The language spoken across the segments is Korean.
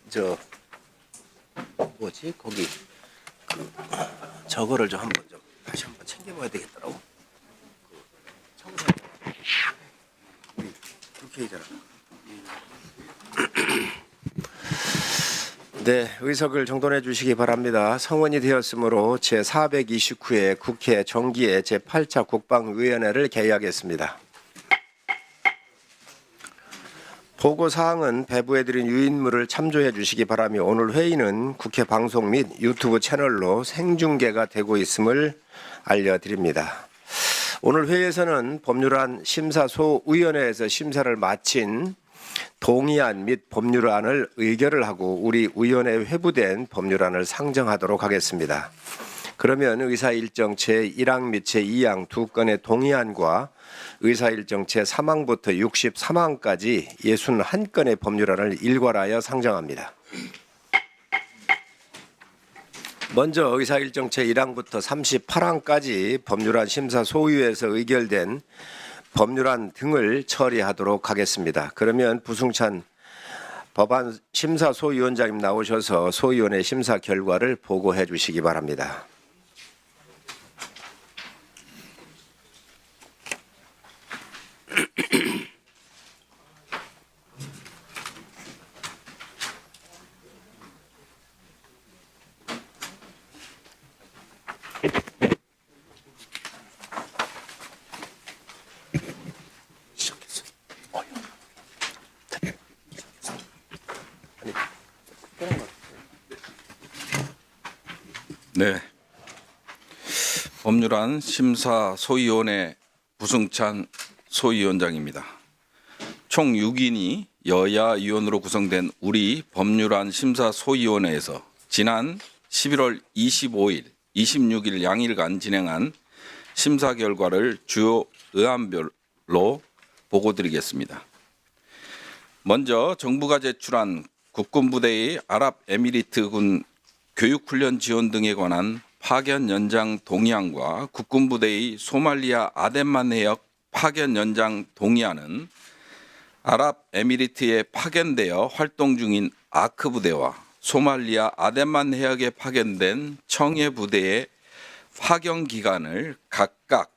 저 뭐지 거기 저거를 좀 한번 좀 다시 한번 챙겨봐야 되겠더라고. 청소 우리 국회의잖아. 네, 의석을 정돈해 주시기 바랍니다. 성원이 되었으므로 제429회 국회 정기의 제8차 국방위원회를 개의하겠습니다. 보고사항은 배부해드린 유인물을 참조해 주시기 바라며 오늘 회의는 국회 방송 및 유튜브 채널로 생중계가 되고 있음을 알려드립니다. 오늘 회의에서는 법률안 심사소위원회에서 심사를 마친 동의안 및 법률안을 의결을 하고 우리 위원회에 회부된 법률안을 상정하도록 하겠습니다. 그러면 의사일정 제1항 및 제2항 두 건의 동의안과 의사일정 제3항부터 63항까지 61건의 법률안을 일괄하여 상정합니다. 먼저 의사일정 제1항부터 38항까지 법률안 심사소위에서 의결된 법률안 등을 처리하도록 하겠습니다. 그러면 부승찬 법안 심사소위원장님 나오셔서 소위원회 심사 결과를 보고해 주시기 바랍니다. 네, 법률안 심사소위원회 부승찬 소위원장입니다. 총 6인이 여야 위원으로 구성된 우리 법률안 심사소위원회에서 지난 11월 25일, 26일 양일간 진행한 심사 결과를 주요 의안별로 보고드리겠습니다. 먼저 정부가 제출한 국군부대의 아랍에미리트군 교육훈련 지원 등에 관한 파견 연장 동의안과 국군부대의 소말리아 아덴만 해역 파견 연장 동의안은 아랍에미리트에 파견되어 활동 중인 아크 부대와 소말리아 아덴만 해역에 파견된 청해 부대의 파견 기간을 각각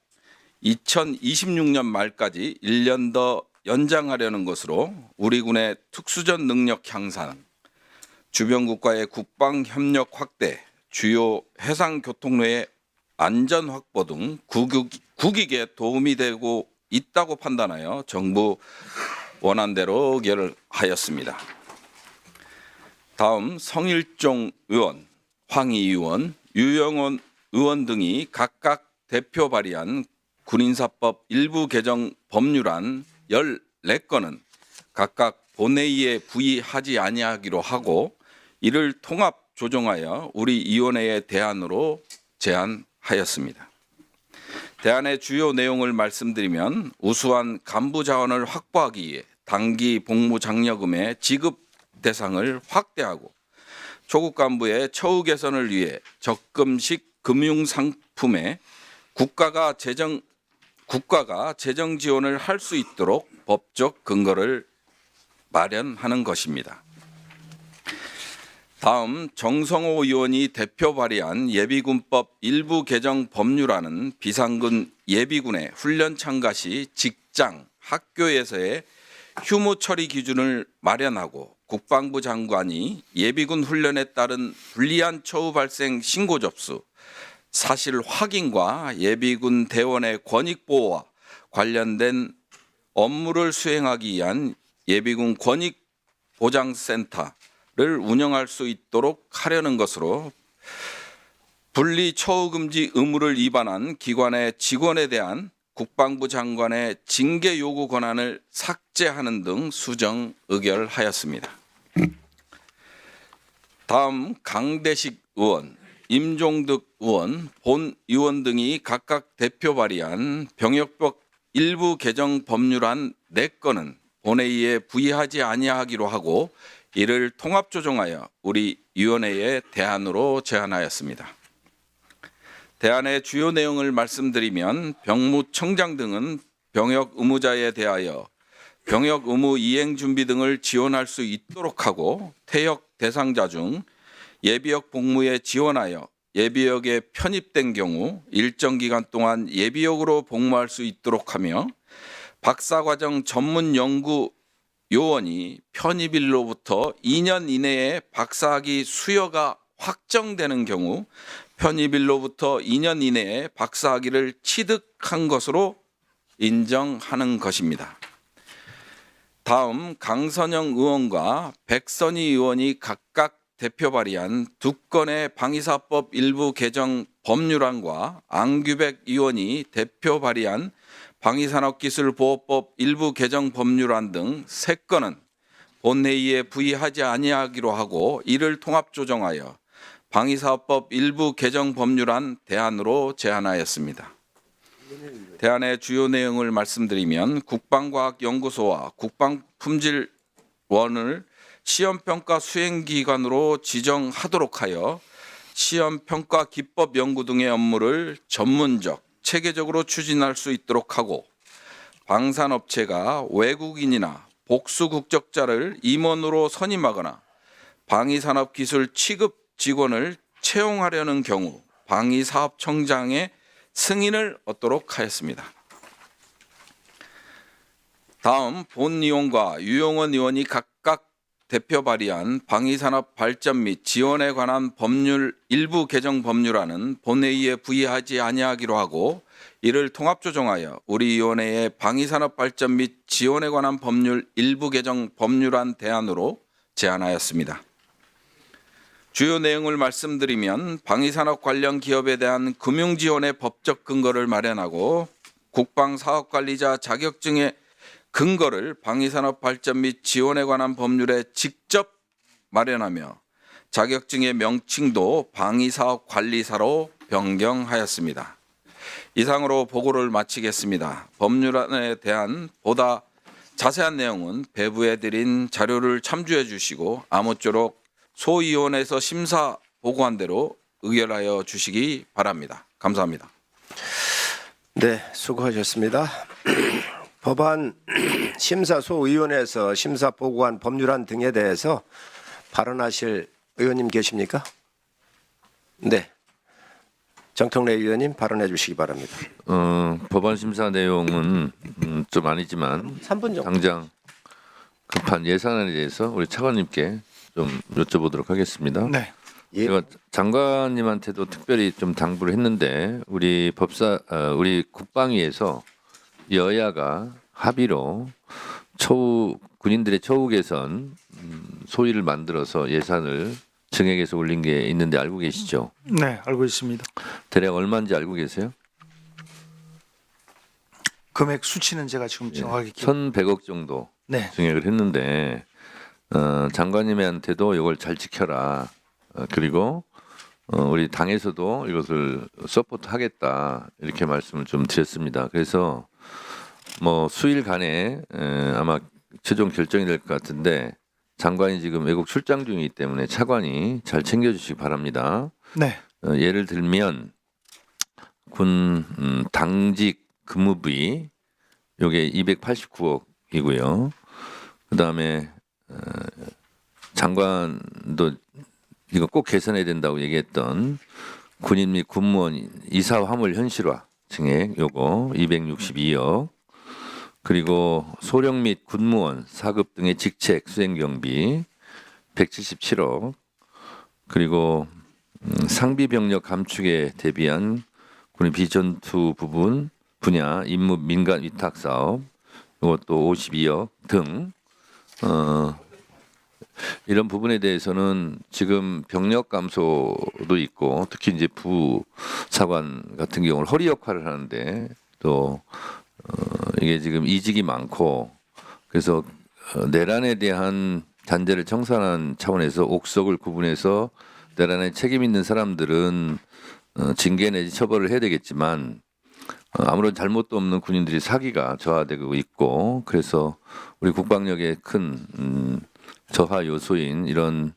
2026년 말까지 1년 더 연장하려는 것으로 우리 군의 특수전 능력 향상, 주변 국가의 국방 협력 확대, 주요 해상 교통로의 안전 확보 등 국익에 도움이 되고 있다고 판단하여 정부 원안대로 의결하였습니다. 다음 성일종 의원, 황희 의원, 유영원 의원 등이 각각 대표 발의한 군인사법 일부 개정 법률안 14건은 각각 본회의에 부의하지 아니하기로 하고 이를 통합 조정하여 우리 위원회의 대안으로 제안하였습니다. 대안의 주요 내용을 말씀드리면 우수한 간부 자원을 확보하기 위해 단기 복무 장려금의 지급 대상을 확대하고 초급 간부의 처우 개선을 위해 적금식 금융 상품에 국가가 재정 지원을 할 수 있도록 법적 근거를 마련하는 것입니다. 다음 정성호 의원이 대표 발의한 예비군법 일부 개정 법률안은 비상근 예비군의 훈련 참가 시 직장, 학교에서의 휴무 처리 기준을 마련하고 국방부 장관이 예비군 훈련에 따른 불리한 처우 발생 신고 접수, 사실 확인과 예비군 대원의 권익 보호와 관련된 업무를 수행하기 위한 예비군 권익보장센터를 운영할 수 있도록 하려는 것으로 분리 처우 금지 의무를 위반한 기관의 직원에 대한 국방부 장관의 징계 요구 권한을 삭제하는 등 수정 의결하였습니다. 다음 강대식 의원, 임종득 의원, 본 의원 등이 각각 대표 발의한 병역법 일부 개정 법률안 4건은 본회의에 부의하지 아니하기로 하고 이를 통합 조정하여 우리 위원회의 대안으로 제안하였습니다. 대안의 주요 내용을 말씀드리면 병무청장 등은 병역 의무자에 대하여 병역 의무 이행 준비 등을 지원할 수 있도록 하고 퇴역 대상자 중 예비역 복무에 지원하여 예비역에 편입된 경우 일정 기간 동안 예비역으로 복무할 수 있도록 하며 박사과정 전문 연구 요원이 편입일로부터 2년 이내에 박사학위 수여가 확정되는 경우 편입일로부터 2년 이내에 박사학위를 취득한 것으로 인정하는 것입니다. 다음 강선영 의원과 백선희 의원이 각각 대표 발의한 2건의 방위사법 일부 개정 법률안과 안규백 의원이 대표 발의한 방위산업기술보호법 일부 개정 법률안 등 3건은 본회의에 부의하지 아니하기로 하고 이를 통합 조정하여 방위사업법 일부 개정 법률안 대안으로 제안하였습니다. 대안의 주요 내용을 말씀드리면 국방과학연구소와 국방품질원을 시험평가 수행기관으로 지정하도록 하여 시험평가 기법 연구 등의 업무를 전문적, 체계적으로 추진할 수 있도록 하고 방산업체가 외국인이나 복수 국적자를 임원으로 선임하거나 방위산업기술 취급 직원을 채용하려는 경우 방위사업청장의 승인을 얻도록 하였습니다. 다음 본 의원과 유용원 의원이 각각 대표 발의한 방위산업 발전 및 지원에 관한 법률 일부 개정 법률안은 본회의에 부의하지 아니하기로 하고 이를 통합 조정하여 우리 위원회의 방위산업 발전 및 지원에 관한 법률 일부 개정 법률안 대안으로 제안하였습니다. 주요 내용을 말씀드리면 방위산업 관련 기업에 대한 금융지원의 법적 근거를 마련하고 국방사업관리자 자격증의 근거를 방위산업 발전 및 지원에 관한 법률에 직접 마련하며 자격증의 명칭도 방위사업관리사로 변경하였습니다. 이상으로 보고를 마치겠습니다. 법률안에 대한 보다 자세한 내용은 배부해 드린 자료를 참조해 주시고 아무쪼록 소위원회에서 심사 보고한 대로 의결하여 주시기 바랍니다. 감사합니다. 네, 수고하셨습니다. 법안 심사소위원회에서 심사 보고한 법률안 등에 대해서 발언하실 의원님 계십니까? 네, 정청래 의원님 발언해 주시기 바랍니다. 법안 심사 내용은 좀 아니지만 3분 정도. 당장 급한 예산안에 대해서 우리 차관님께 좀 여쭤보도록 하겠습니다. 네. 예. 제가 장관님한테도 특별히 좀 당부를 했는데 우리 우리 국방위에서 여야가 합의로 군인들의 처우 개선 소위를 만들어서 예산을 증액해서 올린 게 있는데 알고 계시죠? 네, 알고 있습니다. 대략 얼마인지 알고 계세요? 금액 수치는 제가 지금 정확하게 1,100억 정도 네. 증액을 했는데 장관님한테도 이걸 잘 지켜라. 그리고 우리 당에서도 이것을 서포트하겠다 이렇게 말씀을 좀 드렸습니다. 그래서 뭐 수일 간에 아마 최종 결정이 될 것 같은데 장관이 지금 외국 출장 중이기 때문에 차관이 잘 챙겨주시기 바랍니다. 네. 예를 들면 군 당직 근무비 요게 289억이고요. 그다음에 장관도 이거 꼭 개선해야 된다고 얘기했던 군인 및 군무원 이사 화물 현실화 증액 요거 262억. 그리고 소령 및 군무원 4급 등의 직책 수행 경비 177억. 그리고 상비 병력 감축에 대비한 군의 비전투 분야 임무 민간 위탁 사업 이것도 52억 등 이런 부분에 대해서는 지금 병력 감소도 있고 특히 이제 부사관 같은 경우는 허리 역할을 하는데 또 이게 지금 이직이 많고 그래서 내란에 대한 잔재를 청산하는 차원에서 옥석을 구분해서 내란에 책임 있는 사람들은 징계 내지 처벌을 해야 되겠지만 아무런 잘못도 없는 군인들이 사기가 저하되고 있고 그래서 우리 국방력의 큰 저하 요소인 이런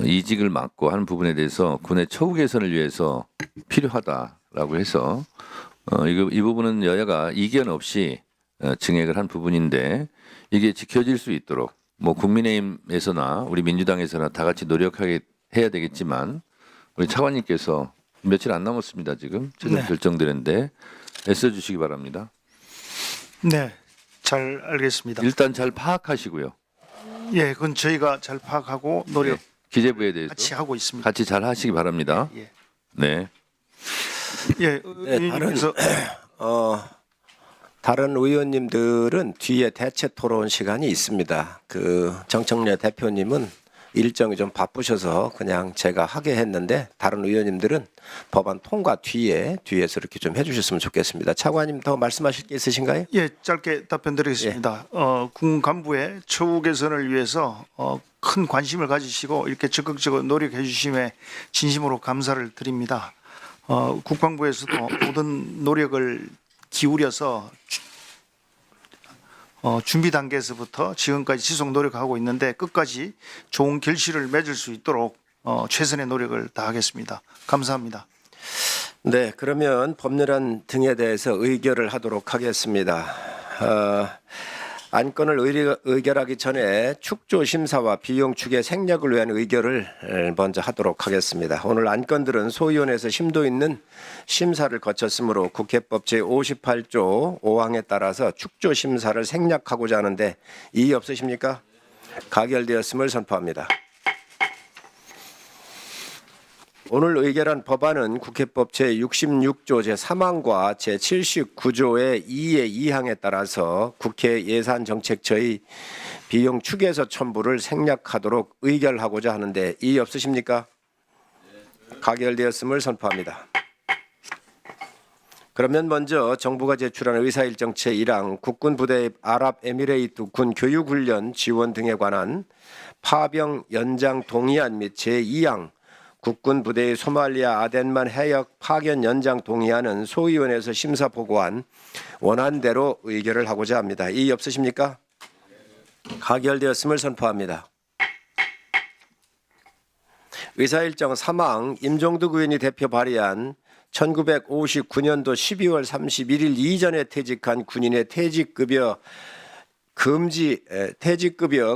이직을 막고 하는 부분에 대해서 군의 처우 개선을 위해서 필요하다라고 해서 이 부분은 여야가 이견 없이 증액을 한 부분인데 이게 지켜질 수 있도록 뭐 국민의힘에서나 우리 민주당에서나 다 같이 노력하게 해야 되겠지만 우리 차관님께서 며칠 안 남았습니다. 지금 최종 네. 결정되는데 애써주시기 바랍니다. 네, 잘 알겠습니다. 일단 잘 파악하시고요. 예, 그건 저희가 잘 파악하고 노력 네. 기재부에 대해서 같이 하고 있습니다. 같이 잘 하시기 바랍니다. 예, 네. 예, 네, 의원님께서 다른 의원님들은 뒤에 대체 토론 시간이 있습니다. 그 정청래 대표님은 일정이 좀 바쁘셔서 그냥 제가 하게 했는데 다른 의원님들은 법안 통과 뒤에서 이렇게 좀 해주셨으면 좋겠습니다. 차관님 더 말씀하실 게 있으신가요? 예, 짧게 답변드리겠습니다. 군 간부의 처우 개선을 위해서 큰 관심을 가지시고 이렇게 적극적으로 노력해 주심에 진심으로 감사를 드립니다. 국방부에서도 모든 노력을 기울여서 준비 단계에서부터 지금까지 지속 노력하고 있는데 끝까지 좋은 결실을 맺을 수 있도록 최선의 노력을 다하겠습니다. 감사합니다. 네, 그러면 법률안 등에 대해서 의결을 하도록 하겠습니다. 안건을 의결하기 전에 축조 심사와 비용 추계 생략을 위한 의결을 먼저 하도록 하겠습니다. 오늘 안건들은 소위원회에서 심도 있는 심사를 거쳤으므로 국회법 제58조 5항에 따라서 축조 심사를 생략하고자 하는데 이의 없으십니까? 가결되었음을 선포합니다. 오늘 의결한 법안은 국회법 제66조 제3항과 제79조의 2의 2항에 따라서 국회 예산정책처의 비용 추계서 첨부를 생략하도록 의결하고자 하는데 이의 없으십니까? 가결되었음을 선포합니다. 그러면 먼저 정부가 제출한 의사일정 제1항 국군 부대 아랍에미레이트 군 교육훈련 지원 등에 관한 파병 연장 동의안 및 제2항 국군 부대의 소말리아 아덴만 해역 파견 연장 동의안은 소위원회에서 심사 보고한 원안대로 의결을 하고자 합니다. 이의 없으십니까? 가결되었음을 선포합니다. 의사일정 3항 임종득 의원이 대표 발의한 1959년도 12월 31일 이전에 퇴직한 군인의 퇴직급여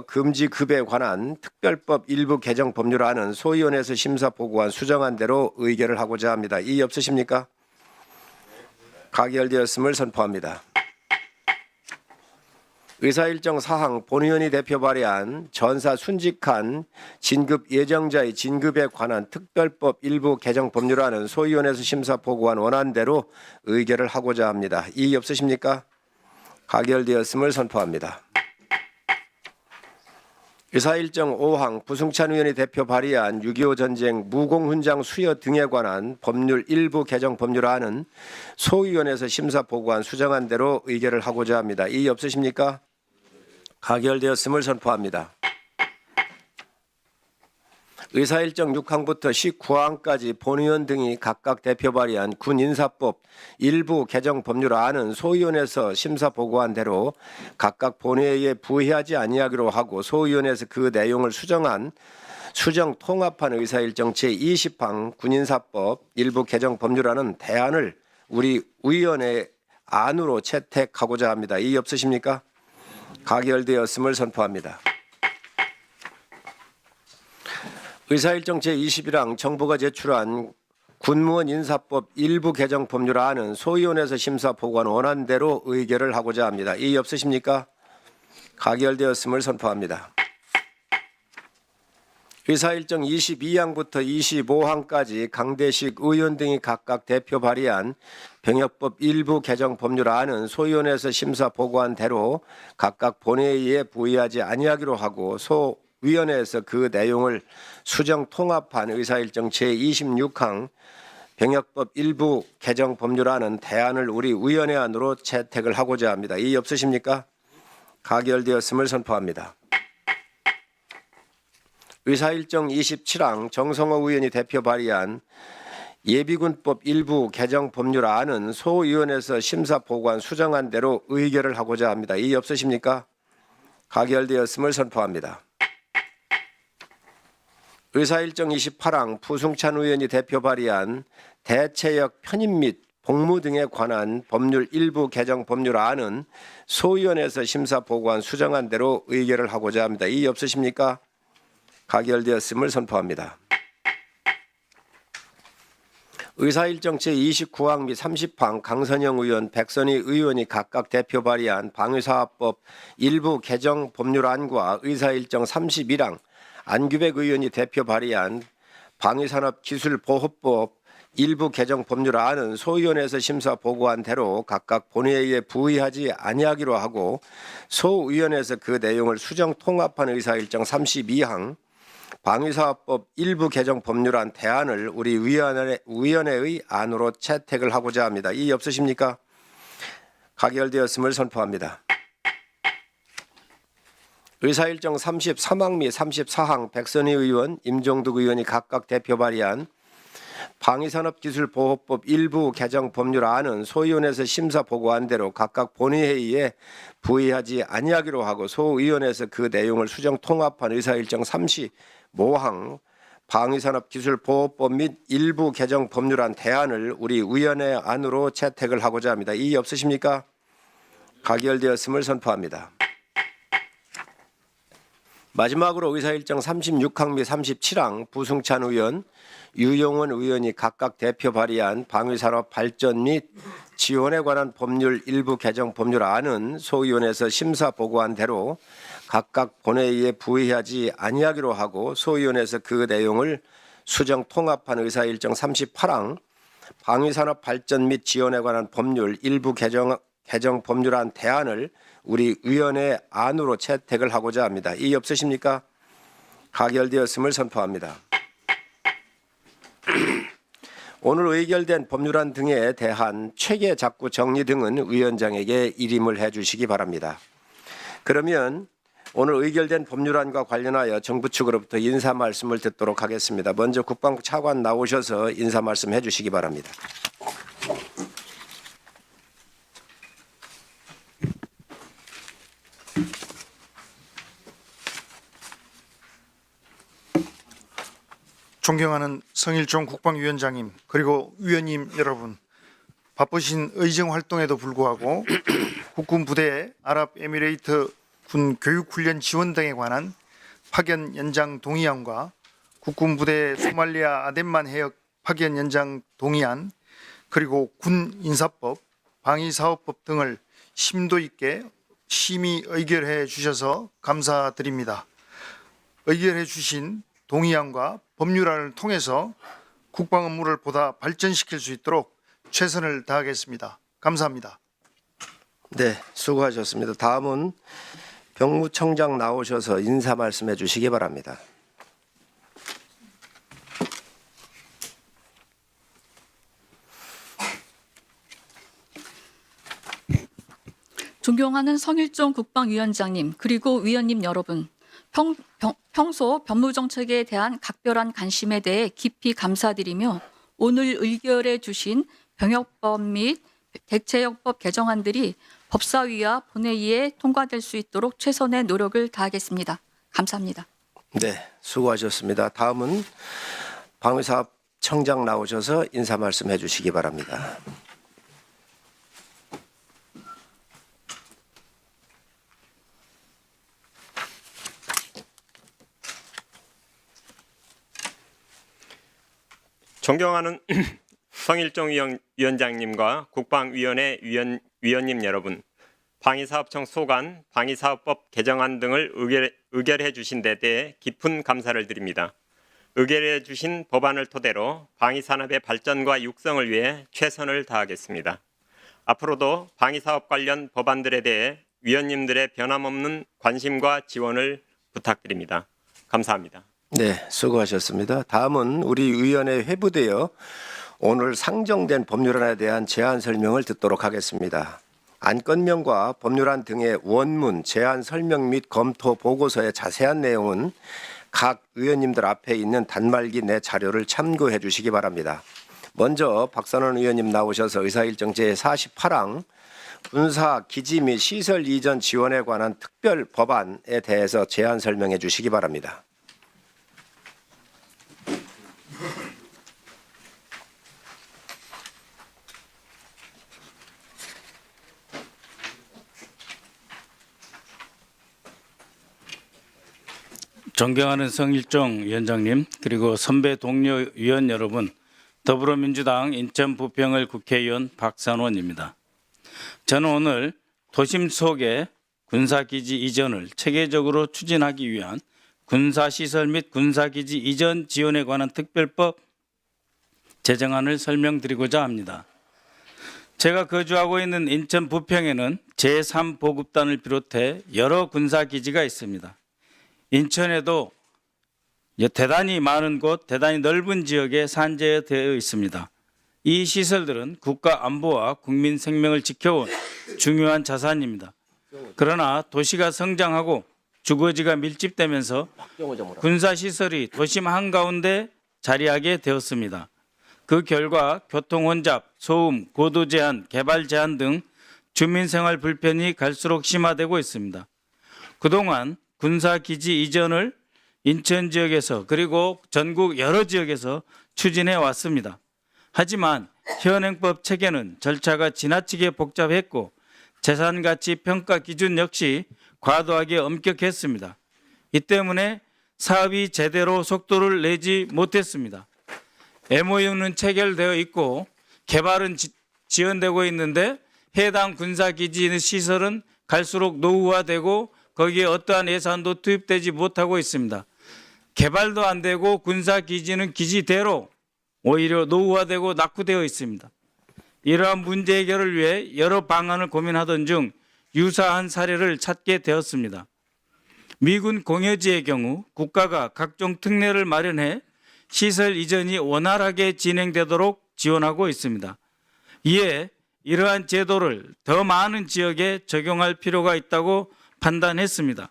금지급에 관한 특별법 일부 개정 법률안은 소위원회에서 심사 보고한 수정안 대로 의결을 하고자 합니다. 이의 없으십니까? 가결되었음을 선포합니다. 의사일정 4항 본의원이 대표 발의한 전사 순직한 진급 예정자의 진급에 관한 특별법 일부 개정 법률안은 소위원회에서 심사 보고한 원안대로 의결을 하고자 합니다. 이의 없으십니까? 가결되었음을 선포합니다. 의사일정 5항 부승찬 의원이 대표 발의한 6.25 전쟁 무공훈장 수여 등에 관한 법률 일부 개정 법률안은 소위원회에서 심사 보고한 수정안 대로 의결을 하고자 합니다. 이의 없으십니까? 가결되었음을 선포합니다. 의사일정 6항부터 19항까지 본의원 등이 각각 대표 발의한 군인사법 일부 개정 법률안은 소위원회에서 심사 보고한 대로 각각 본회의에 부의하지 아니하기로 하고 소위원회에서 그 내용을 수정 통합한 의사일정 제20항 군인사법 일부 개정 법률안은 대안을 우리 위원회 안으로 채택하고자 합니다. 이의 없으십니까? 가결되었음을 선포합니다. 의사일정 제21항 정부가 제출한 군무원 인사법 일부 개정 법률안은 소위원회에서 심사 보고한 원안대로 의결을 하고자 합니다. 이의 없으십니까? 가결되었음을 선포합니다. 의사일정 22항부터 25항까지 강대식 의원 등이 각각 대표 발의한 병역법 일부 개정 법률안은 소위원회에서 심사 보고한 대로 각각 본회의에 부의하지 아니하기로 하고 소위원회에서 그 내용을 수정 통합한 의사일정 제26항 병역법 일부 개정 법률안은 대안을 우리 위원회 안으로 채택을 하고자 합니다. 이의 없으십니까? 가결되었음을 선포합니다. 의사일정 27항 정성호 의원이 대표 발의한 예비군법 일부 개정 법률안은 소위원회에서 심사 보고한 수정안 대로 의결을 하고자 합니다. 이의 없으십니까? 가결되었음을 선포합니다. 의사일정 28항 부승찬 의원이 대표 발의한 대체역 편입 및 복무 등에 관한 법률 일부 개정 법률안은 소위원회에서 심사 보고한 수정안대로 의결을 하고자 합니다. 이의 없으십니까? 가결되었음을 선포합니다. 의사일정 제29항 및 30항 강선영 의원, 백선희 의원이 각각 대표 발의한 방위사업법 일부 개정 법률안과 의사일정 31항 안규백 의원이 대표 발의한 방위산업기술보호법 일부 개정 법률안은 소위원회에서 심사 보고한 대로 각각 본회의에 부의하지 아니하기로 하고 소위원회에서 그 내용을 수정 통합한 의사일정 32항 방위사업법 일부 개정 법률안 대안을 우리 위원회의 안으로 채택을 하고자 합니다. 이의 없으십니까? 가결되었음을 선포합니다. 의사일정 33항 및 34항 백선희 의원, 임종득 의원이 각각 대표 발의한 방위산업기술보호법 일부 개정 법률안은 소위원회에서 심사 보고한 대로 각각 본회의에 부의하지 아니하기로 하고 소위원회에서 그 내용을 수정 통합한 의사일정 35항 방위산업기술보호법 및 일부 개정 법률안 대안을 우리 위원회 안으로 채택을 하고자 합니다. 이의 없으십니까? 가결되었음을 선포합니다. 마지막으로 의사일정 36항 및 37항 부승찬 의원, 유용원 의원이 각각 대표 발의한 방위산업 발전 및 지원에 관한 법률 일부 개정 법률안은 소위원회에서 심사 보고한 대로 각각 본회의에 부의하지 아니하기로 하고 소위원회에서 그 내용을 수정 통합한 의사일정 38항 방위산업 발전 및 지원에 관한 법률 일부 개정 법률안 대안을 우리 위원회 안으로 채택을 하고자 합니다. 이의 없으십니까? 가결되었음을 선포합니다. 오늘 의결된 법률안 등에 대한 체계 작구 정리 등은 위원장에게 일임을 해주시기 바랍니다. 그러면 오늘 의결된 법률안과 관련하여 정부 측으로부터 인사 말씀을 듣도록 하겠습니다. 먼저 국방부 차관 나오셔서 인사 말씀 해주시기 바랍니다. 존경하는 성일종 국방위원장님 그리고 위원님 여러분, 바쁘신 의정 활동에도 불구하고 국군 부대의 아랍에미레이트 군 교육훈련 지원 등에 관한 파견 연장 동의안과 국군 부대의 소말리아 아덴만 해역 파견 연장 동의안 그리고 군 인사법, 방위사업법 등을 심도 있게 심의 의결해 주셔서 감사드립니다. 의결해 주신 동의안과 법률안을 통해서 국방 업무를 보다 발전시킬 수 있도록 최선을 다하겠습니다. 감사합니다. 네, 수고하셨습니다. 다음은 병무청장 나오셔서 인사 말씀해 주시기 바랍니다. 존경하는 성일종 국방위원장님 그리고 위원님 여러분, 평소 법무정책에 대한 각별한 관심에 대해 깊이 감사드리며 오늘 의결해 주신 병역법 및 대체역법 개정안들이 법사위와 본회의에 통과될 수 있도록 최선의 노력을 다하겠습니다. 감사합니다. 네, 수고하셨습니다. 다음은 방위사업청장 나오셔서 인사 말씀해 주시기 바랍니다. 존경하는 성일종 위원장님과 국방위원회 위원님 여러분, 방위사업청 소관 방위사업법 개정안 등을 의결해 주신 데 대해 깊은 감사를 드립니다. 의결해 주신 법안을 토대로 방위산업의 발전과 육성을 위해 최선을 다하겠습니다. 앞으로도 방위사업 관련 법안들에 대해 위원님들의 변함없는 관심과 지원을 부탁드립니다. 감사합니다. 네, 수고하셨습니다. 다음은 우리 위원회 회부되어 오늘 상정된 법률안에 대한 제안 설명을 듣도록 하겠습니다. 안건명과 법률안 등의 원문, 제안 설명 및 검토 보고서의 자세한 내용은 각 의원님들 앞에 있는 단말기 내 자료를 참고해 주시기 바랍니다. 먼저 박선원 의원님 나오셔서 의사일정 제48항 군사 기지 및 시설 이전 지원에 관한 특별 법안에 대해서 제안 설명해 주시기 바랍니다. 존경하는 성일종 위원장님, 그리고 선배 동료 위원 여러분, 더불어민주당 인천 부평을 국회의원 박산원입니다. 저는 오늘 도심 속의 군사기지 이전을 체계적으로 추진하기 위한 군사시설 및 군사기지 이전 지원에 관한 특별법 제정안을 설명드리고자 합니다. 제가 거주하고 있는 인천 부평에는 제3보급단을 비롯해 여러 군사기지가 있습니다. 인천에도 대단히 많은 곳, 대단히 넓은 지역에 산재되어 있습니다. 이 시설들은 국가 안보와 국민 생명을 지켜온 중요한 자산입니다. 그러나 도시가 성장하고 주거지가 밀집되면서 군사시설이 도심 한가운데 자리하게 되었습니다. 그 결과 교통 혼잡, 소음, 고도 제한, 개발 제한 등 주민생활 불편이 갈수록 심화되고 있습니다. 그동안 군사기지 이전을 인천 지역에서 그리고 전국 여러 지역에서 추진해 왔습니다. 하지만 현행법 체계는 절차가 지나치게 복잡했고 재산가치 평가 기준 역시 과도하게 엄격했습니다. 이 때문에 사업이 제대로 속도를 내지 못했습니다. MOU는 체결되어 있고 개발은 지연되고 있는데 해당 군사기지 시설은 갈수록 노후화되고 거기에 어떠한 예산도 투입되지 못하고 있습니다. 개발도 안 되고 군사기지는 기지대로 오히려 노후화되고 낙후되어 있습니다. 이러한 문제 해결을 위해 여러 방안을 고민하던 중 유사한 사례를 찾게 되었습니다. 미군 공여지의 경우 국가가 각종 특례를 마련해 시설 이전이 원활하게 진행되도록 지원하고 있습니다. 이에 이러한 제도를 더 많은 지역에 적용할 필요가 있다고 판단했습니다.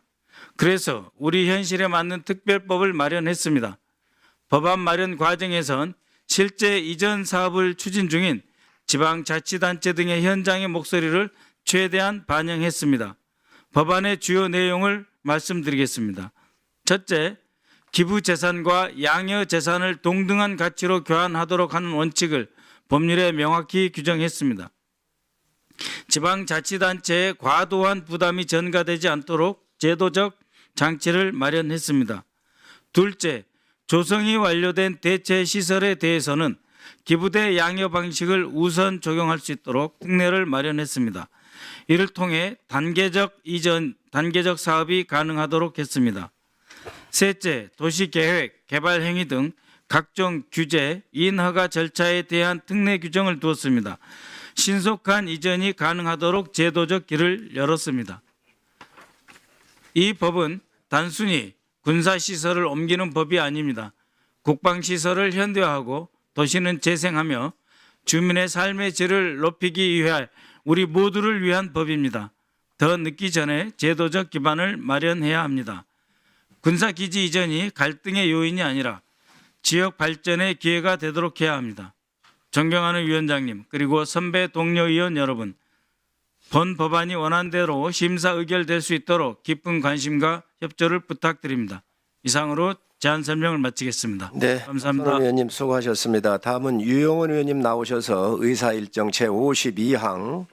그래서 우리 현실에 맞는 특별법을 마련했습니다. 법안 마련 과정에선 실제 이전 사업을 추진 중인 지방자치단체 등의 현장의 목소리를 최대한 반영했습니다. 법안의 주요 내용을 말씀드리겠습니다. 첫째, 기부재산과 양여재산을 동등한 가치로 교환하도록 하는 원칙을 법률에 명확히 규정했습니다. 지방자치단체에 과도한 부담이 전가되지 않도록 제도적 장치를 마련했습니다. 둘째, 조성이 완료된 대체 시설에 대해서는 기부대 양여 방식을 우선 적용할 수 있도록 특례를 마련했습니다. 이를 통해 단계적 사업이 가능하도록 했습니다. 셋째, 도시계획, 개발행위 등 각종 규제, 인허가 절차에 대한 특례 규정을 두었습니다. 신속한 이전이 가능하도록 제도적 길을 열었습니다. 이 법은 단순히 군사시설을 옮기는 법이 아닙니다. 국방시설을 현대화하고 도시는 재생하며 주민의 삶의 질을 높이기 위해 우리 모두를 위한 법입니다. 더 늦기 전에 제도적 기반을 마련해야 합니다. 군사기지 이전이 갈등의 요인이 아니라 지역 발전의 기회가 되도록 해야 합니다. 존경하는 위원장님, 그리고 선배 동료 의원 여러분, 본 법안이 원안대로 심사 의결될 수 있도록 깊은 관심과 협조를 부탁드립니다. 이상으로 제안 설명을 마치겠습니다. 네, 감사합니다. 의원님 수고하셨습니다. 다음은 유영원 의원님 나오셔서 의사일정 제52항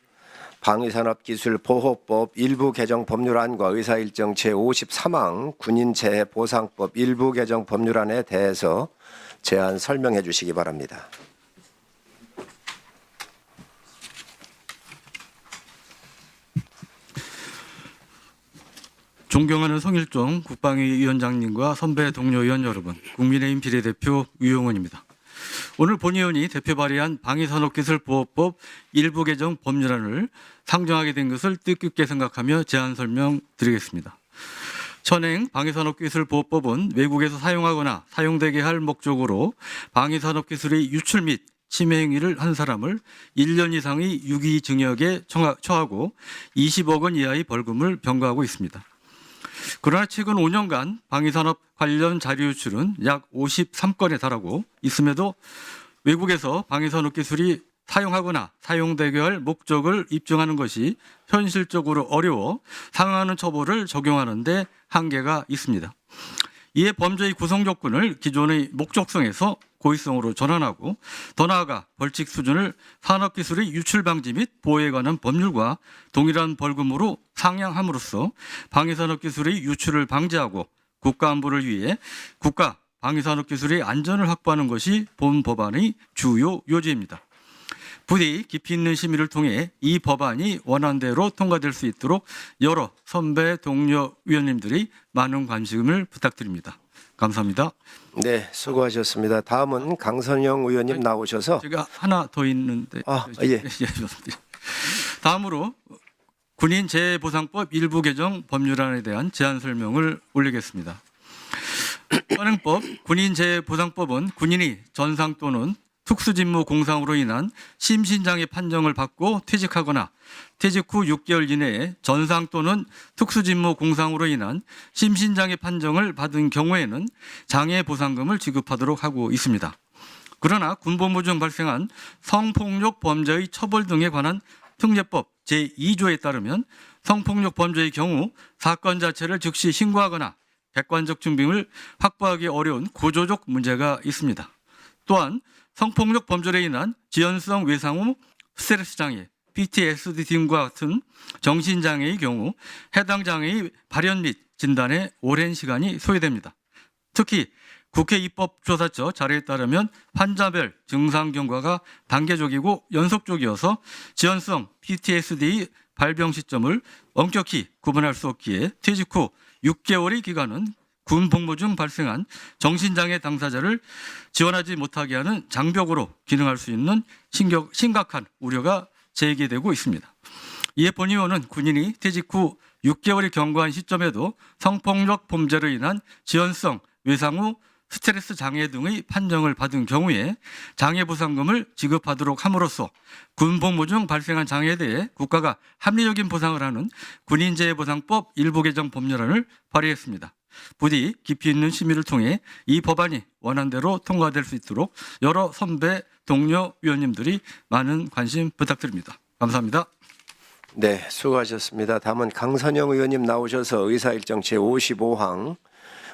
방위산업기술보호법 일부 개정 법률안과 의사일정 제53항 군인재해보상법 일부 개정 법률안에 대해서 제안 설명해 주시기 바랍니다. 존경하는 성일종 국방위원장님과 선배 동료 의원 여러분, 국민의힘 비례대표 유영원입니다. 오늘 본의원이 대표 발의한 방위산업기술보호법 일부 개정 법률안을 상정하게 된 것을 뜻깊게 생각하며 제안 설명드리겠습니다. 현행 방위산업기술보호법은 외국에서 사용하거나 사용되게 할 목적으로 방위산업기술의 유출 및 침해 행위를 한 사람을 1년 이상의 유기징역에 처하고 20억 원 이하의 벌금을 병과하고 있습니다. 그러나 최근 5년간 방위산업 관련 자료 유출은 약 53건에 달하고 있음에도 외국에서 방위산업 기술이 사용하거나 사용되게 할 목적을 입증하는 것이 현실적으로 어려워 상하는 처벌을 적용하는 데 한계가 있습니다. 이에 범죄의 구성 조건을 기존의 목적성에서 고의성으로 전환하고 더 나아가 벌칙 수준을 산업기술의 유출 방지 및 보호에 관한 법률과 동일한 벌금으로 상향함으로써 방위산업기술의 유출을 방지하고 국가 안보를 위해 국가 방위산업기술의 안전을 확보하는 것이 본 법안의 주요 요지입니다. 부디 깊이 있는 심의를 통해 이 법안이 원안대로 통과될 수 있도록 여러 선배 동료 위원님들이 많은 관심을 부탁드립니다. 감사합니다. 네, 수고하셨습니다. 다음은 강선영 의원님 나오셔서 제가 하나 더 있는데. 예. 다음으로 군인 재해보상법 일부 개정 법률안에 대한 제안 설명을 올리겠습니다. 현행법 군인 재해보상법은 군인이 전상 또는 특수직무 공상으로 인한 심신장애 판정을 받고 퇴직하거나 퇴직 후 6개월 이내에 전상 또는 특수직무 공상으로 인한 심신장애 판정을 받은 경우에는 장애보상금을 지급하도록 하고 있습니다. 그러나 군복무 중 발생한 성폭력 범죄의 처벌 등에 관한 특례법 제2조에 따르면 성폭력 범죄의 경우 사건 자체를 즉시 신고하거나 객관적 증빙을 확보하기 어려운 구조적 문제가 있습니다. 또한 성폭력 범죄로 인한 지연성 외상 후 스트레스 장애, PTSD 등과 같은 정신장애의 경우 해당 장애의 발현 및 진단에 오랜 시간이 소요됩니다. 특히 국회 입법조사처 자료에 따르면 환자별 증상 경과가 단계적이고 연속적이어서 지연성 PTSD의 발병 시점을 엄격히 구분할 수 없기에 퇴직 후 6개월의 기간은 군 복무 중 발생한 정신장애 당사자를 지원하지 못하게 하는 장벽으로 기능할 수 있는 심각한 우려가 제기되고 있습니다. 이에 본 의원은 군인이 퇴직 후 6개월이 경과한 시점에도 성폭력 범죄로 인한 지연성 외상 후 스트레스 장애 등의 판정을 받은 경우에 장애보상금을 지급하도록 함으로써 군복무 중 발생한 장애에 대해 국가가 합리적인 보상을 하는 군인재해보상법 일부 개정 법률안을 발의했습니다. 부디 깊이 있는 심의를 통해 이 법안이 원안대로 통과될 수 있도록 여러 선배 동료 위원님들이 많은 관심 부탁드립니다. 감사합니다. 네, 수고하셨습니다. 다음은 강선영 의원님 나오셔서 의사일정 제55항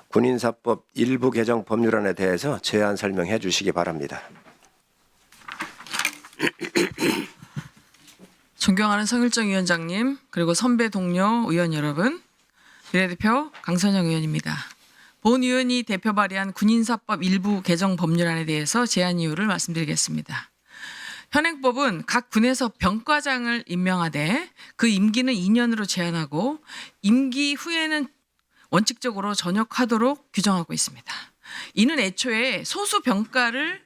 군인사법 일부 개정 법률안에 대해서 제안 설명해 주시기 바랍니다. 존경하는 성일정 위원장님, 그리고 선배 동료 의원 여러분, 비례대표 강선영 의원입니다. 본 의원이 대표 발의한 군인사법 일부 개정 법률안에 대해서 제안 이유를 말씀드리겠습니다. 현행법은 각 군에서 병과장을 임명하되 그 임기는 2년으로 제한하고 임기 후에는 원칙적으로 전역하도록 규정하고 있습니다. 이는 애초에 소수 병과를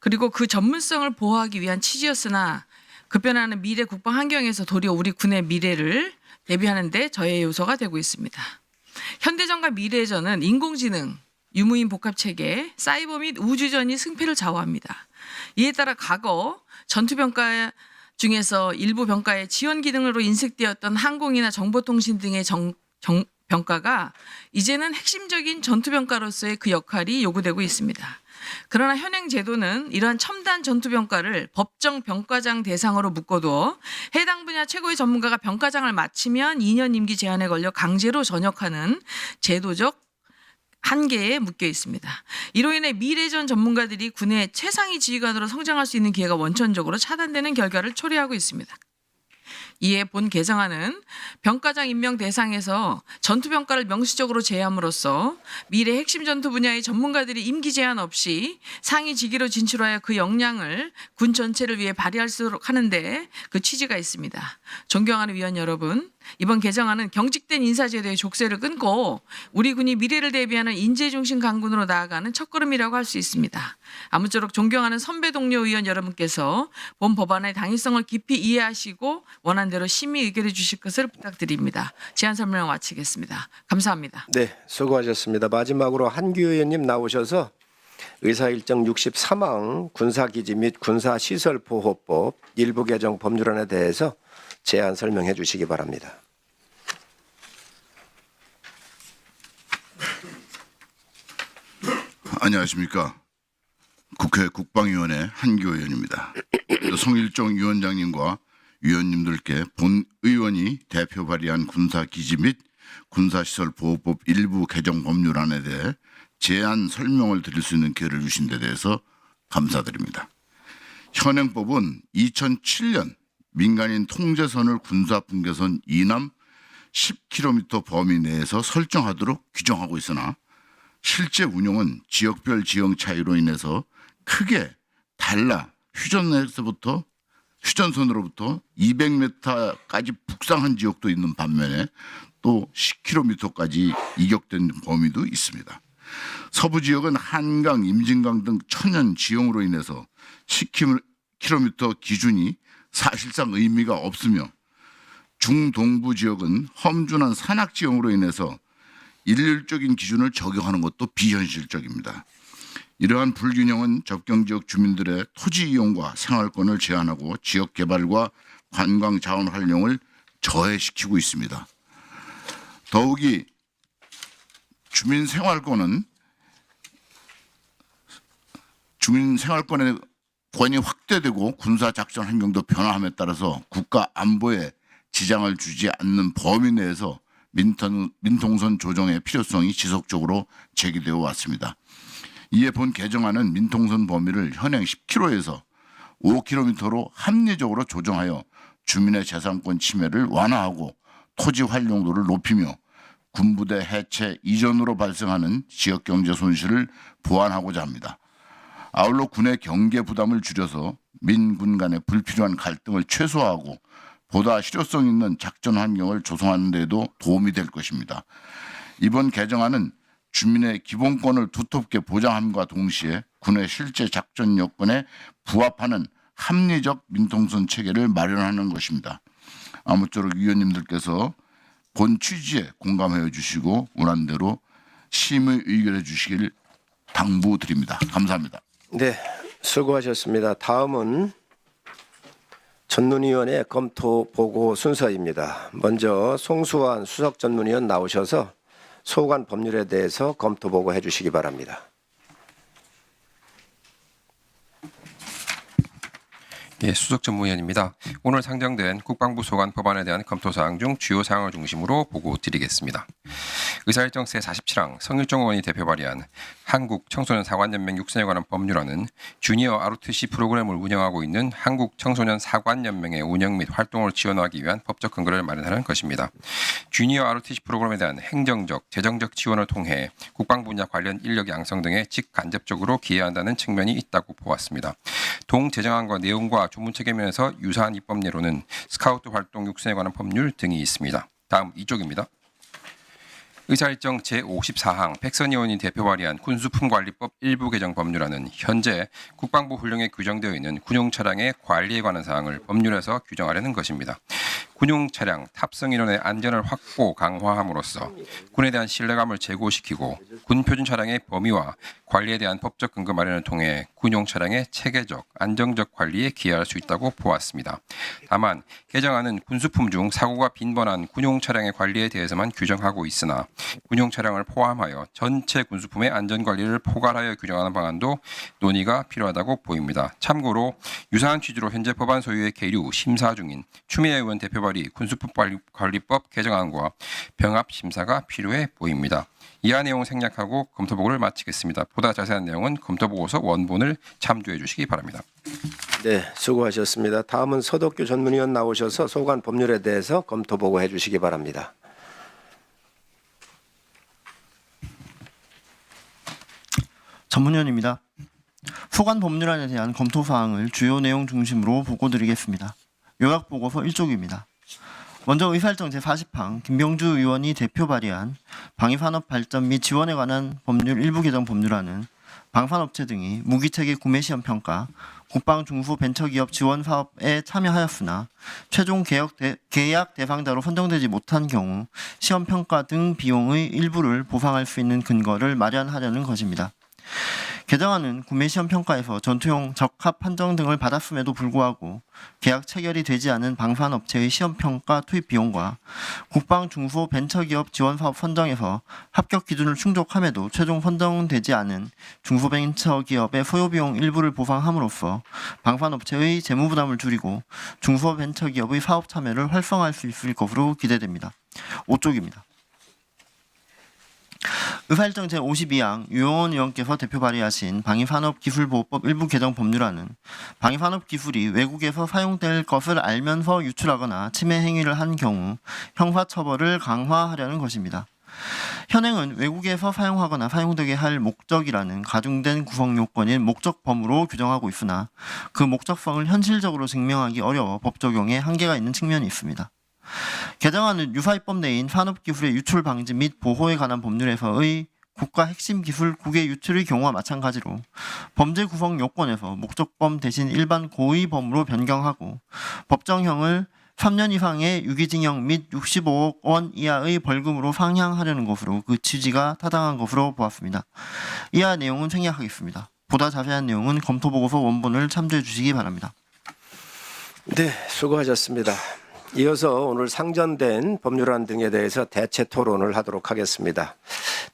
그리고 그 전문성을 보호하기 위한 취지였으나 급변하는 미래 국방 환경에서 도리어 우리 군의 미래를 대비하는 데 저해 요소가 되고 있습니다. 현대전과 미래전은 인공지능, 유무인 복합체계, 사이버 및 우주전이 승패를 좌우합니다. 이에 따라 과거 전투병과 중에서 일부 병과의 지원 기능으로 인식되었던 항공이나 정보통신 등의 병과가 이제는 핵심적인 전투병과로서의 그 역할이 요구되고 있습니다. 그러나 현행 제도는 이러한 첨단 전투병과를 법정 병과장 대상으로 묶어두어 해당 분야 최고의 전문가가 병과장을 마치면 2년 임기 제한에 걸려 강제로 전역하는 제도적 한계에 묶여 있습니다. 이로 인해 미래전 전문가들이 군의 최상위 지휘관으로 성장할 수 있는 기회가 원천적으로 차단되는 결과를 초래하고 있습니다. 이에 본 개정안은 병과장 임명 대상에서 전투병과를 명시적으로 제함으로써 미래 핵심 전투 분야의 전문가들이 임기 제한 없이 상위 직위로 진출하여 그 역량을 군 전체를 위해 발휘할 수 있도록 하는데 그 취지가 있습니다. 존경하는 위원 여러분, 이번 개정안은 경직된 인사제도의 족쇄를 끊고 우리 군이 미래를 대비하는 인재중심 강군으로 나아가는 첫걸음이라고 할 수 있습니다. 아무쪼록 존경하는 선배 동료 의원 여러분께서 본 법안의 당위성을 깊이 이해하시고 원안대로 심의 의결해 주실 것을 부탁드립니다. 제안 설명을 마치겠습니다. 감사합니다. 네, 수고하셨습니다. 마지막으로 한규 의원님 나오셔서 의사일정 63항 군사기지 및 군사시설보호법 일부 개정 법률안에 대해서 제안 설명해 주시기 바랍니다. 안녕하십니까. 국회 국방위원회 한규 의원입니다. 성일정 위원장님과 위원님들께 본 의원이 대표 발의한 군사기지 및 군사시설보호법 일부 개정 법률안에 대해 제안 설명을 드릴 수 있는 기회를 주신 데 대해서 감사드립니다. 현행법은 2007년 민간인 통제선을 군사분계선 이남 10km 범위 내에서 설정하도록 규정하고 있으나 실제 운용은 지역별 지형 차이로 인해서 크게 달라 휴전선으로부터 200m까지 북상한 지역도 있는 반면에 또 10km까지 이격된 범위도 있습니다. 서부 지역은 한강, 임진강 등 천연 지형으로 인해서 10km 기준이 사실상 의미가 없으며 중동부 지역은 험준한 산악 지형으로 인해서 일률적인 기준을 적용하는 것도 비현실적입니다. 이러한 불균형은 접경 지역 주민들의 토지 이용과 생활권을 제한하고 지역 개발과 관광 자원 활용을 저해시키고 있습니다. 더욱이 주민 생활권의 권이 확대되고 군사 작전 환경도 변화함에 따라서 국가 안보에 지장을 주지 않는 범위 내에서 민통선 조정의 필요성이 지속적으로 제기되어 왔습니다. 이에 본 개정안은 민통선 범위를 현행 10km에서 5km로 합리적으로 조정하여 주민의 재산권 침해를 완화하고 토지 활용도를 높이며 군부대 해체 이전으로 발생하는 지역경제 손실을 보완하고자 합니다. 아울러 군의 경계 부담을 줄여서 민군 간의 불필요한 갈등을 최소화하고 보다 실효성 있는 작전 환경을 조성하는 데에도 도움이 될 것입니다. 이번 개정안은 주민의 기본권을 두텁게 보장함과 동시에 군의 실제 작전 여건에 부합하는 합리적 민통선 체계를 마련하는 것입니다. 아무쪼록 위원님들께서 본 취지에 공감해 주시고 원안대로 심의 의결해 주시길 당부드립니다. 감사합니다. 네, 수고하셨습니다. 다음은 전문위원회 검토 보고 순서입니다. 먼저 송수환 수석 전문위원 나오셔서 소관 법률에 대해서 검토 보고해 주시기 바랍니다. 예, 수석 전문위원입니다. 오늘 상정된 국방부 소관 법안에 대한 검토 사항 중 주요 사항을 중심으로 보고 드리겠습니다. 의사일정 제47항 성일종 의원이 대표 발의한 한국 청소년 사관연맹 육선에 관한 법률안은 주니어 ROTC 프로그램을 운영하고 있는 한국 청소년 사관연맹의 운영 및 활동을 지원하기 위한 법적 근거를 마련하는 것입니다. 주니어 ROTC 프로그램에 대한 행정적, 재정적 지원을 통해 국방 분야 관련 인력 양성 등에 직간접적으로 기여한다는 측면이 있다고 보았습니다. 동 제정안과 내용과 조문 체계면에서 유사한 입법례로는 스카우트 활동 육선에 관한 법률 등이 있습니다. 다음 2쪽입니다. 의사일정 제54항 백선 의원이 대표 발의한 군수품관리법 일부 개정 법률안은 현재 국방부 훈령에 규정되어 있는 군용 차량의 관리에 관한 사항을 법률에서 규정하려는 것입니다. 군용 차량 탑승 인원의 안전을 확보 강화함으로써 군에 대한 신뢰감을 제고시키고 군 표준 차량의 범위와 관리에 대한 법적 근거 마련을 통해 군용 차량의 체계적, 안정적 관리에 기여할 수 있다고 보았습니다. 다만 개정안은 군수품 중 사고가 빈번한 군용 차량의 관리에 대해서만 규정하고 있으나 군용 차량을 포함하여 전체 군수품의 안전 관리를 포괄하여 규정하는 방안도 논의가 필요하다고 보입니다. 참고로 유사한 취지로 현재 법안 소유의 계류 심사 중인 추미애 의원 대표 발의 군수품 관리법 개정안과 병합 심사가 필요해 보입니다. 이하 내용 생략하고 검토 보고를 마치겠습니다. 보다 자세한 내용은 검토 보고서 원본을 참조해 주시기 바랍니다. 네, 수고하셨습니다. 다음은 서덕규 전문위원 나오셔서 소관 법률에 대해서 검토 보고해 주시기 바랍니다. 전문위원입니다. 소관 법률안에 대한 검토 사항을 주요 내용 중심으로 보고드리겠습니다. 요약 보고서 1쪽입니다. 먼저 의사일정 제40항 김병주 의원이 대표 발의한 방위산업 발전 및 지원에 관한 법률 일부 개정 법률안은 방산업체 등이 무기체계 구매 시험 평가, 국방 중소 벤처기업 지원 사업에 참여하였으나 최종 계약 대상자로 선정되지 못한 경우 시험 평가 등 비용의 일부를 보상할 수 있는 근거를 마련하려는 것입니다. 개정안은 구매 시험 평가에서 전투용 적합 판정 등을 받았음에도 불구하고 계약 체결이 되지 않은 방산업체의 시험 평가 투입 비용과 국방 중소 벤처기업 지원 사업 선정에서 합격 기준을 충족함에도 최종 선정되지 않은 중소벤처기업의 소요비용 일부를 보상함으로써 방산업체의 재무 부담을 줄이고 중소벤처기업의 사업 참여를 활성화할 수 있을 것으로 기대됩니다. 5쪽입니다. 의사일정 제52항 유용원 의원께서 대표 발의하신 방위산업기술보호법 일부 개정 법률안은 방위산업기술이 외국에서 사용될 것을 알면서 유출하거나 침해 행위를 한 경우 형사처벌을 강화하려는 것입니다. 현행은 외국에서 사용하거나 사용되게 할 목적이라는 가중된 구성 요건인 목적범으로 규정하고 있으나 그 목적성을 현실적으로 증명하기 어려워 법 적용에 한계가 있는 측면이 있습니다. 개정안은 유사입법 내인 산업기술의 유출 방지 및 보호에 관한 법률에서의 국가 핵심 기술 국외 유출의 경우와 마찬가지로 범죄 구성 요건에서 목적범 대신 일반 고의범으로 변경하고 법정형을 3년 이상의 유기징역 및 65억 원 이하의 벌금으로 상향하려는 것으로 그 취지가 타당한 것으로 보았습니다. 이하 내용은 생략하겠습니다. 보다 자세한 내용은 검토보고서 원본을 참조해 주시기 바랍니다. 네, 수고하셨습니다. 이어서 오늘 상정된 법률안 등에 대해서 대체 토론을 하도록 하겠습니다.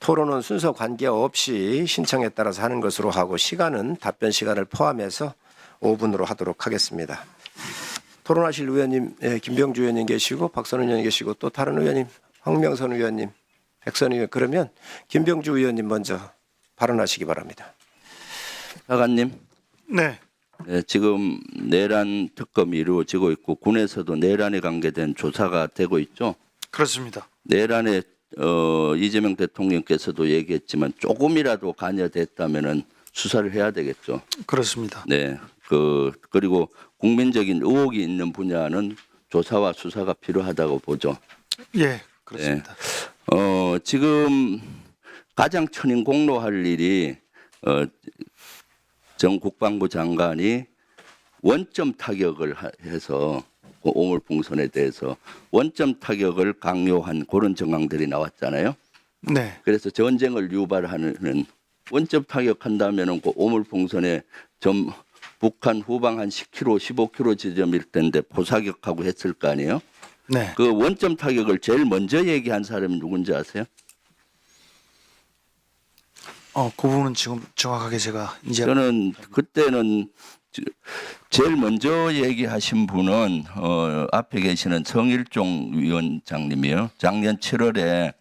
토론은 순서 관계없이 신청에 따라서 하는 것으로 하고 시간은 답변 시간을 포함해서 5분으로 하도록 하겠습니다. 토론하실 의원님, 김병주 의원님 계시고 박선원 의원님 계시고 또 다른 의원님, 황명선 의원님, 백선 의원, 그러면 김병주 의원님 먼저 발언하시기 바랍니다. 사관님. 네. 네, 지금 내란 특검이 이루어지고 있고 군에서도 내란에 관계된 조사가 되고 있죠. 그렇습니다. 내란에 이재명 대통령께서도 얘기했지만 조금이라도 관여됐다면은 수사를 해야 되겠죠. 그렇습니다. 네. 그리고 국민적인 의혹이 있는 분야는 조사와 수사가 필요하다고 보죠. 예, 그렇습니다. 네. 지금 가장 천인 공로할 일이 정 국방부 장관이 원점 타격을 해서 오물풍선에 대해서 원점 타격을 강요한 그런 정황들이 나왔잖아요. 네. 그래서 전쟁을 유발하는 원점 타격한다면은 그 오물풍선에 북한 후방 한 10km, 15km 지점일 텐데 포사격하고 했을 거 아니에요? 네. 그 원점 타격을 제일 먼저 얘기한 사람이 누군지 아세요? 그 부분은 지금 정확하게 제가 이제 저는 그때는 제일 먼저 얘기하신 분은 앞에 계시는 성일종 위원장님이에요. 작년 7월에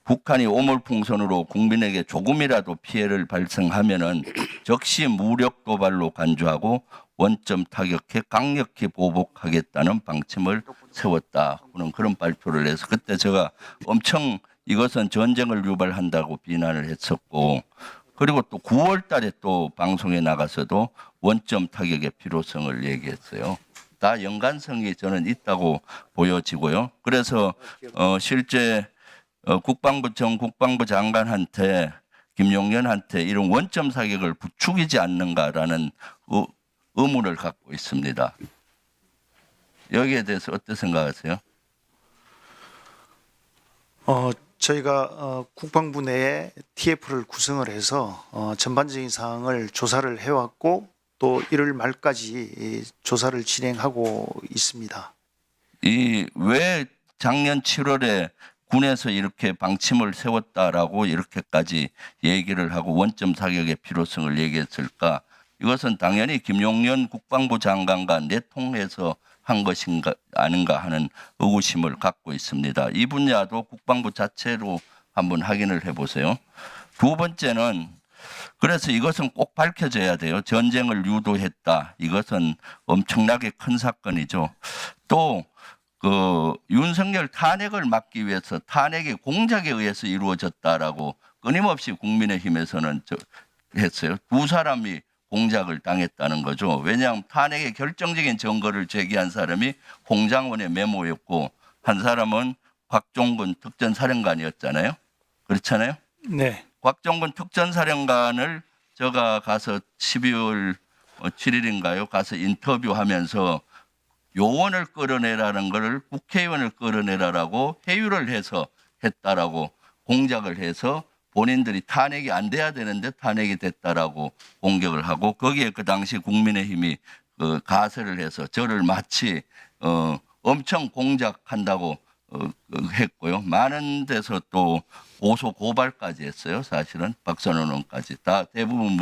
북한이 오물풍선으로 국민에게 조금이라도 피해를 발생하면은 즉시 무력 도발로 간주하고 원점 타격해 강력히 보복하겠다는 방침을 세웠다. 그런 발표를 해서 그때 제가 엄청 이것은 전쟁을 유발한다고 비난을 했었고, 그리고 또 9월 달에 또 방송에 나가서도 원점 타격의 필요성을 얘기했어요. 다 연관성이 저는 있다고 보여지고요. 그래서 실제 국방부 장관한테 김용현한테 이런 원점 사격을 부추기지 않는가라는 의문을 갖고 있습니다. 여기에 대해서 어떻게 생각하세요? 저희가 국방부 내에 TF를 구성을 해서 전반적인 사항을 조사를 해왔고 또 1월 말까지 조사를 진행하고 있습니다. 왜 작년 7월에 군에서 이렇게 방침을 세웠다라고 이렇게까지 얘기를 하고 원점 사격의 필요성을 얘기했을까? 이것은 당연히 김용현 국방부 장관과 내통해서 한 것인가 아닌가 하는 의구심을 갖고 있습니다. 이 분야도 국방부 자체로 한번 확인을 해보세요. 두 번째는 그래서 이것은 꼭 밝혀져야 돼요. 전쟁을 유도했다. 이것은 엄청나게 큰 사건이죠. 또 윤석열 탄핵을 막기 위해서 탄핵의 공작에 의해서 이루어졌다라고 끊임없이 국민의힘에서는 했어요. 두 사람이 공작을 당했다는 거죠. 왜냐하면 탄핵의 결정적인 증거를 제기한 사람이 홍장원의 메모였고 한 사람은 곽종근 특전사령관이었잖아요. 그렇잖아요. 네. 곽종근 특전사령관을 제가 가서 12월 7일인가요? 가서 인터뷰하면서 요원을 끌어내라는 것을 국회의원을 끌어내라라고 회유를 해서 했다라고 공작을 해서 본인들이 탄핵이 안 돼야 되는데 탄핵이 됐다라고 공격을 하고 거기에 그 당시 국민의힘이 가세를 해서 저를 마치 엄청 공작한다고 했고요. 많은 데서 또 고소 고발까지 했어요. 사실은 박선원 의원까지 다 대부분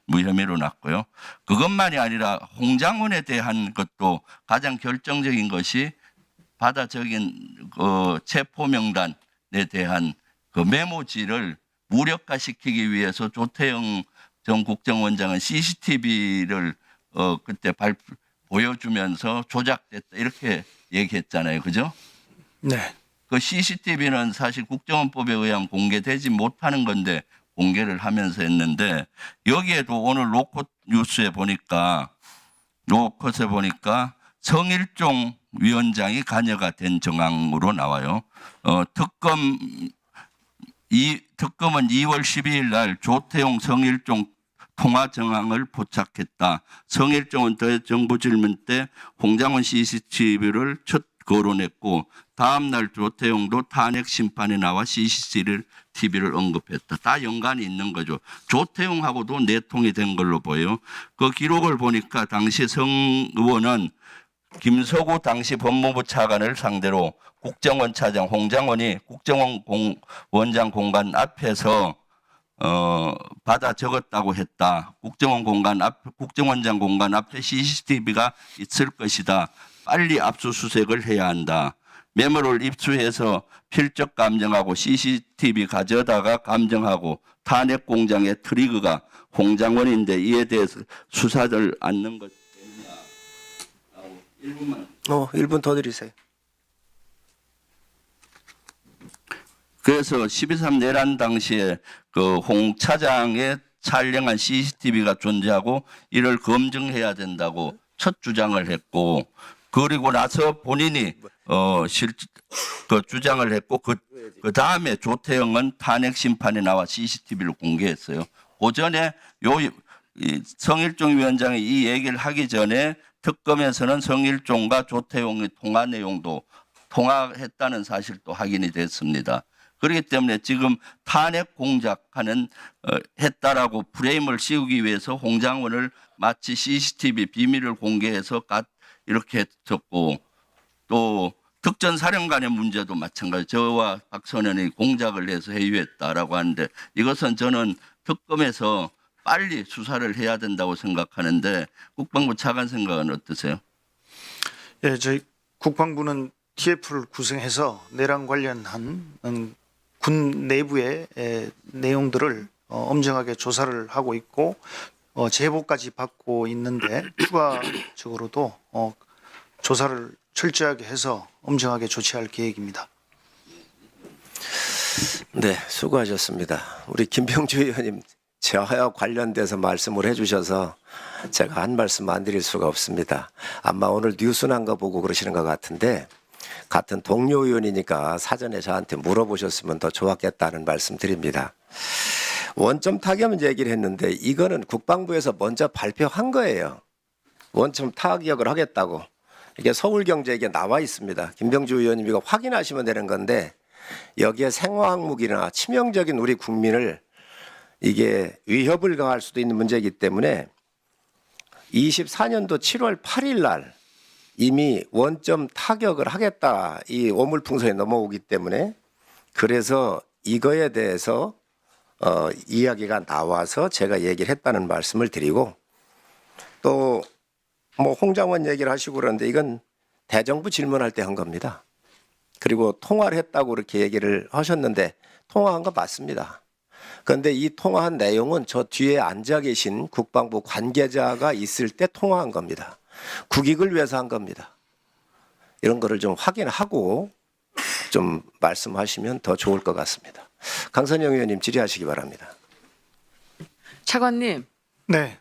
무혐의로 났고요. 그것만이 아니라 홍장원에 대한 것도 가장 결정적인 것이 받아 적인 체포명단에 대한 그 메모지를 무력화시키기 위해서 조태영 전 국정원장은 CCTV를 그때 보여주면서 조작됐다 이렇게 얘기했잖아요. 그죠? 네. 그 CCTV는 사실 국정원법에 의하면 공개되지 못하는 건데 공개를 하면서 했는데 여기에도 오늘 로컷 뉴스에 보니까 성일종 위원장이 관여가 된 정황으로 나와요. 특검은 2월 12일 날 조태용 성일종 통화 정황을 포착했다. 성일종은 정부 질문 때 홍장원 CCTV를 첫 거론했고 다음 날 조태용도 탄핵 심판에 나와 CCTV를 언급했다. 다 연관이 있는 거죠. 조태용하고도 내통이 된 걸로 보여요. 그 기록을 보니까 당시 성 의원은 김서구 당시 법무부 차관을 상대로 국정원 차장 홍장원이 국정원 원장 공간 앞에서 받아 적었다고 했다. 국정원장 공간 앞에 CCTV가 있을 것이다. 빨리 압수수색을 해야 한다. 메모를 입수해서 필적 감정하고 CCTV 가져다가 감정하고 탄핵 공장의 트리거가 홍장원인데 이에 대해서 수사를 않는 것 때문이야. 1분 더 드리세요. 그래서 12.3 내란 당시에 그 홍 차장의 촬영한 CCTV가 존재하고 이를 검증해야 된다고 첫 주장을 했고 그리고 나서 본인이 그 주장을 했고 그 다음에 조태영은 탄핵 심판에 나와 CCTV를 공개했어요. 그 전에 성일종 위원장이 이 얘기를 하기 전에 특검에서는 성일종과 조태용의 통화 내용도 통화했다는 사실도 확인이 됐습니다. 그렇기 때문에 지금 탄핵 공작하는 했다라고 프레임을 씌우기 위해서 홍장원을 마치 CCTV 비밀을 공개해서 이렇게 했었고 또 특전사령관의 문제도 마찬가지. 저와 박선현이 공작을 해서 회유했다라고 하는데 이것은 저는 특검에서 빨리 수사를 해야 된다고 생각하는데 국방부 차관 생각은 어떠세요? 예, 저희 국방부는 TF를 구성해서 내란 관련한 군 내부의 내용들을 엄정하게 조사를 하고 있고 제보까지 받고 있는데 추가적으로도 조사를 철저하게 해서 엄정하게 조치할 계획입니다. 네, 수고하셨습니다. 우리 김병주 의원님 저와 관련돼서 말씀을 해주셔서 제가 한 말씀 안 드릴 수가 없습니다. 아마 오늘 뉴스 난 거 보고 그러시는 것 같은데 같은 동료 의원이니까 사전에 저한테 물어보셨으면 더 좋았겠다는 말씀 드립니다. 원점 타격 얘기를 했는데 이거는 국방부에서 먼저 발표한 거예요. 원점 타격을 하겠다고. 이게 서울경제에 나와 있습니다. 김병주 의원님 이거 확인하시면 되는 건데 여기에 생화학무기나 치명적인 우리 국민을 이게 위협을 가할 수도 있는 문제이기 때문에 24년도 7월 8일 날 이미 원점 타격을 하겠다 이 오물풍선이 넘어오기 때문에 그래서 이거에 대해서 이야기가 나와서 제가 얘기를 했다는 말씀을 드리고 또 뭐 홍장원 얘기를 하시고 그러는데 이건 대정부 질문할 때 한 겁니다. 그리고 통화를 했다고 그렇게 얘기를 하셨는데 통화한 거 맞습니다. 그런데 이 통화한 내용은 저 뒤에 앉아 계신 국방부 관계자가 있을 때 통화한 겁니다. 국익을 위해서 한 겁니다. 이런 거를 좀 확인하고 좀 말씀하시면 더 좋을 것 같습니다. 강선영 의원님 질의하시기 바랍니다. 차관님, 네,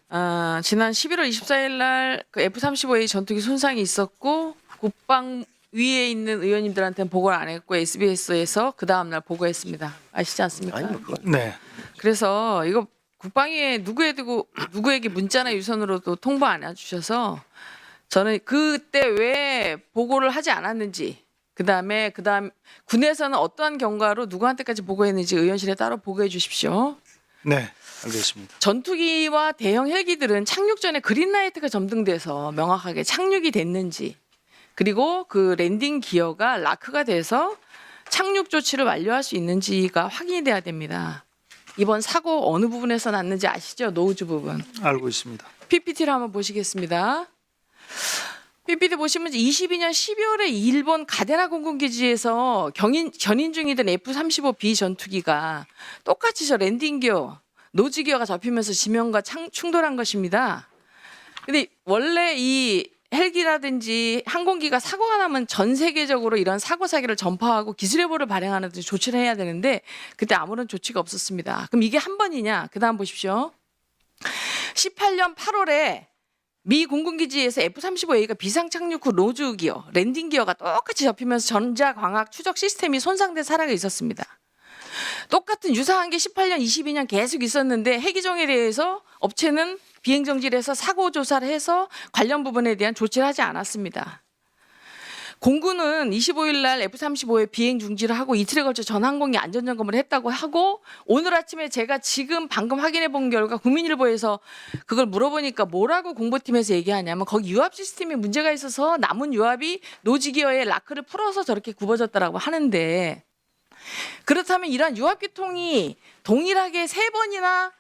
지난 11월 24일 날 그 F-35A 전투기 손상이 있었고 국방 위에 있는 의원님들한테는 보고를 안 했고 SBS에서 그 다음 날 보고했습니다. 아시지 않습니까? 아니요, 그건 네. 그래서 이거 국방위에 누구에게 문자나 유선으로도 통보 안 해주셔서 저는 그때 왜 보고를 하지 않았는지 그다음 군에서는 어떠한 경과로 누구한테까지 보고했는지 의원실에 따로 보고해 주십시오. 네, 알겠습니다. 전투기와 대형 헬기들은 착륙 전에 그린라이트가 점등돼서 명확하게 착륙이 됐는지 그리고 그 랜딩 기어가 라크가 돼서 착륙 조치를 완료할 수 있는지가 확인이 돼야 됩니다. 이번 사고 어느 부분에서 났는지 아시죠? 노우즈 부분. 알고 있습니다. PPT를 한번 보시겠습니다. PPT 보시면 22년 12월에 일본 가데나 공군기지에서 견인 중이던 F-35B 전투기가 똑같이 저 랜딩기어, 노즈기어가 접히면서 지면과 충돌한 것입니다. 근데 원래 이 헬기라든지 항공기가 사고가 나면 전 세계적으로 이런 사고 사기를 전파하고 기술예보를 발행하는 등 조치를 해야 되는데 그때 아무런 조치가 없었습니다. 그럼 이게 한 번이냐? 그다음 보십시오. 18년 8월에 미 공군기지에서 F-35A가 비상 착륙 후 노즈 기어, 랜딩 기어가 똑같이 접히면서 전자광학 추적 시스템이 손상된 사례가 있었습니다. 똑같은 유사한 게 18년, 22년 계속 있었는데 해기종에 대해서 업체는 비행 정지를 해서 사고 조사를 해서 관련 부분에 대한 조치를 하지 않았습니다. 공군은 25일 날 F-35의 비행 중지를 하고 이틀에 걸쳐 전 항공기 안전점검을 했다고 하고 오늘 아침에 제가 지금 방금 확인해 본 결과 국민일보에서 그걸 물어보니까 뭐라고 공보팀에서 얘기하냐면 거기 유압 시스템에 문제가 있어서 남은 유압이 노즈기어의 라크를 풀어서 저렇게 굽어졌다라고 하는데 그렇다면 이러한 유압기통이 동일하게 3번이나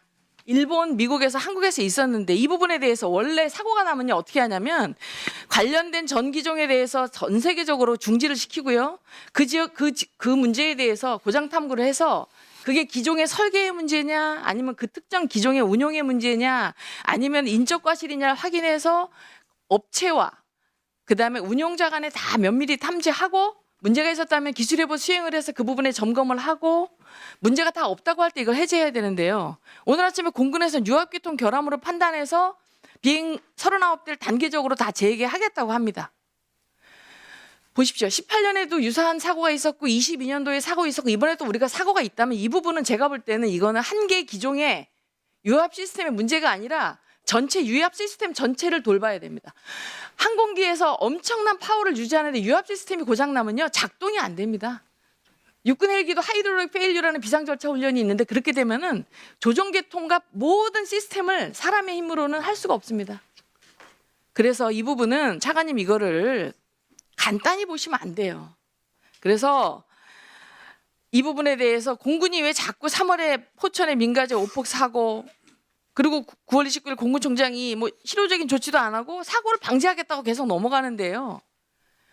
일본, 미국에서 한국에서 있었는데 이 부분에 대해서 원래 사고가 나면요 어떻게 하냐면 관련된 전 기종에 대해서 전 세계적으로 중지를 시키고요. 그 문제에 대해서 고장 탐구를 해서 그게 기종의 설계의 문제냐 아니면 그 특정 기종의 운용의 문제냐 아니면 인적 과실이냐 확인해서 업체와 그다음에 운용자 간에 다 면밀히 탐지하고 문제가 있었다면 기술예보 수행을 해서 그 부분에 점검을 하고 문제가 다 없다고 할 때 이걸 해제해야 되는데요. 오늘 아침에 공군에서는 유압기통 결함으로 판단해서 비행 39대를 단계적으로 다 재개하겠다고 합니다. 보십시오. 18년에도 유사한 사고가 있었고 22년도에 사고 있었고 이번에도 우리가 사고가 있다면 이 부분은 제가 볼 때는 이거는 한 개 기종의 유압 시스템의 문제가 아니라 전체 유압 시스템 전체를 돌봐야 됩니다. 항공기에서 엄청난 파워를 유지하는데 유압 시스템이 고장나면요 작동이 안 됩니다. 육군 헬기도 하이드롤릭 페일류라는 비상 절차 훈련이 있는데 그렇게 되면은 조종계 통과 모든 시스템을 사람의 힘으로는 할 수가 없습니다. 그래서 이 부분은 차관님 이거를 간단히 보시면 안 돼요. 그래서 이 부분에 대해서 공군이 왜 자꾸 3월에 포천의 민가제 오폭 사고 그리고 9월 29일 공군총장이 뭐 실효적인 조치도 안 하고 사고를 방지하겠다고 계속 넘어가는데요.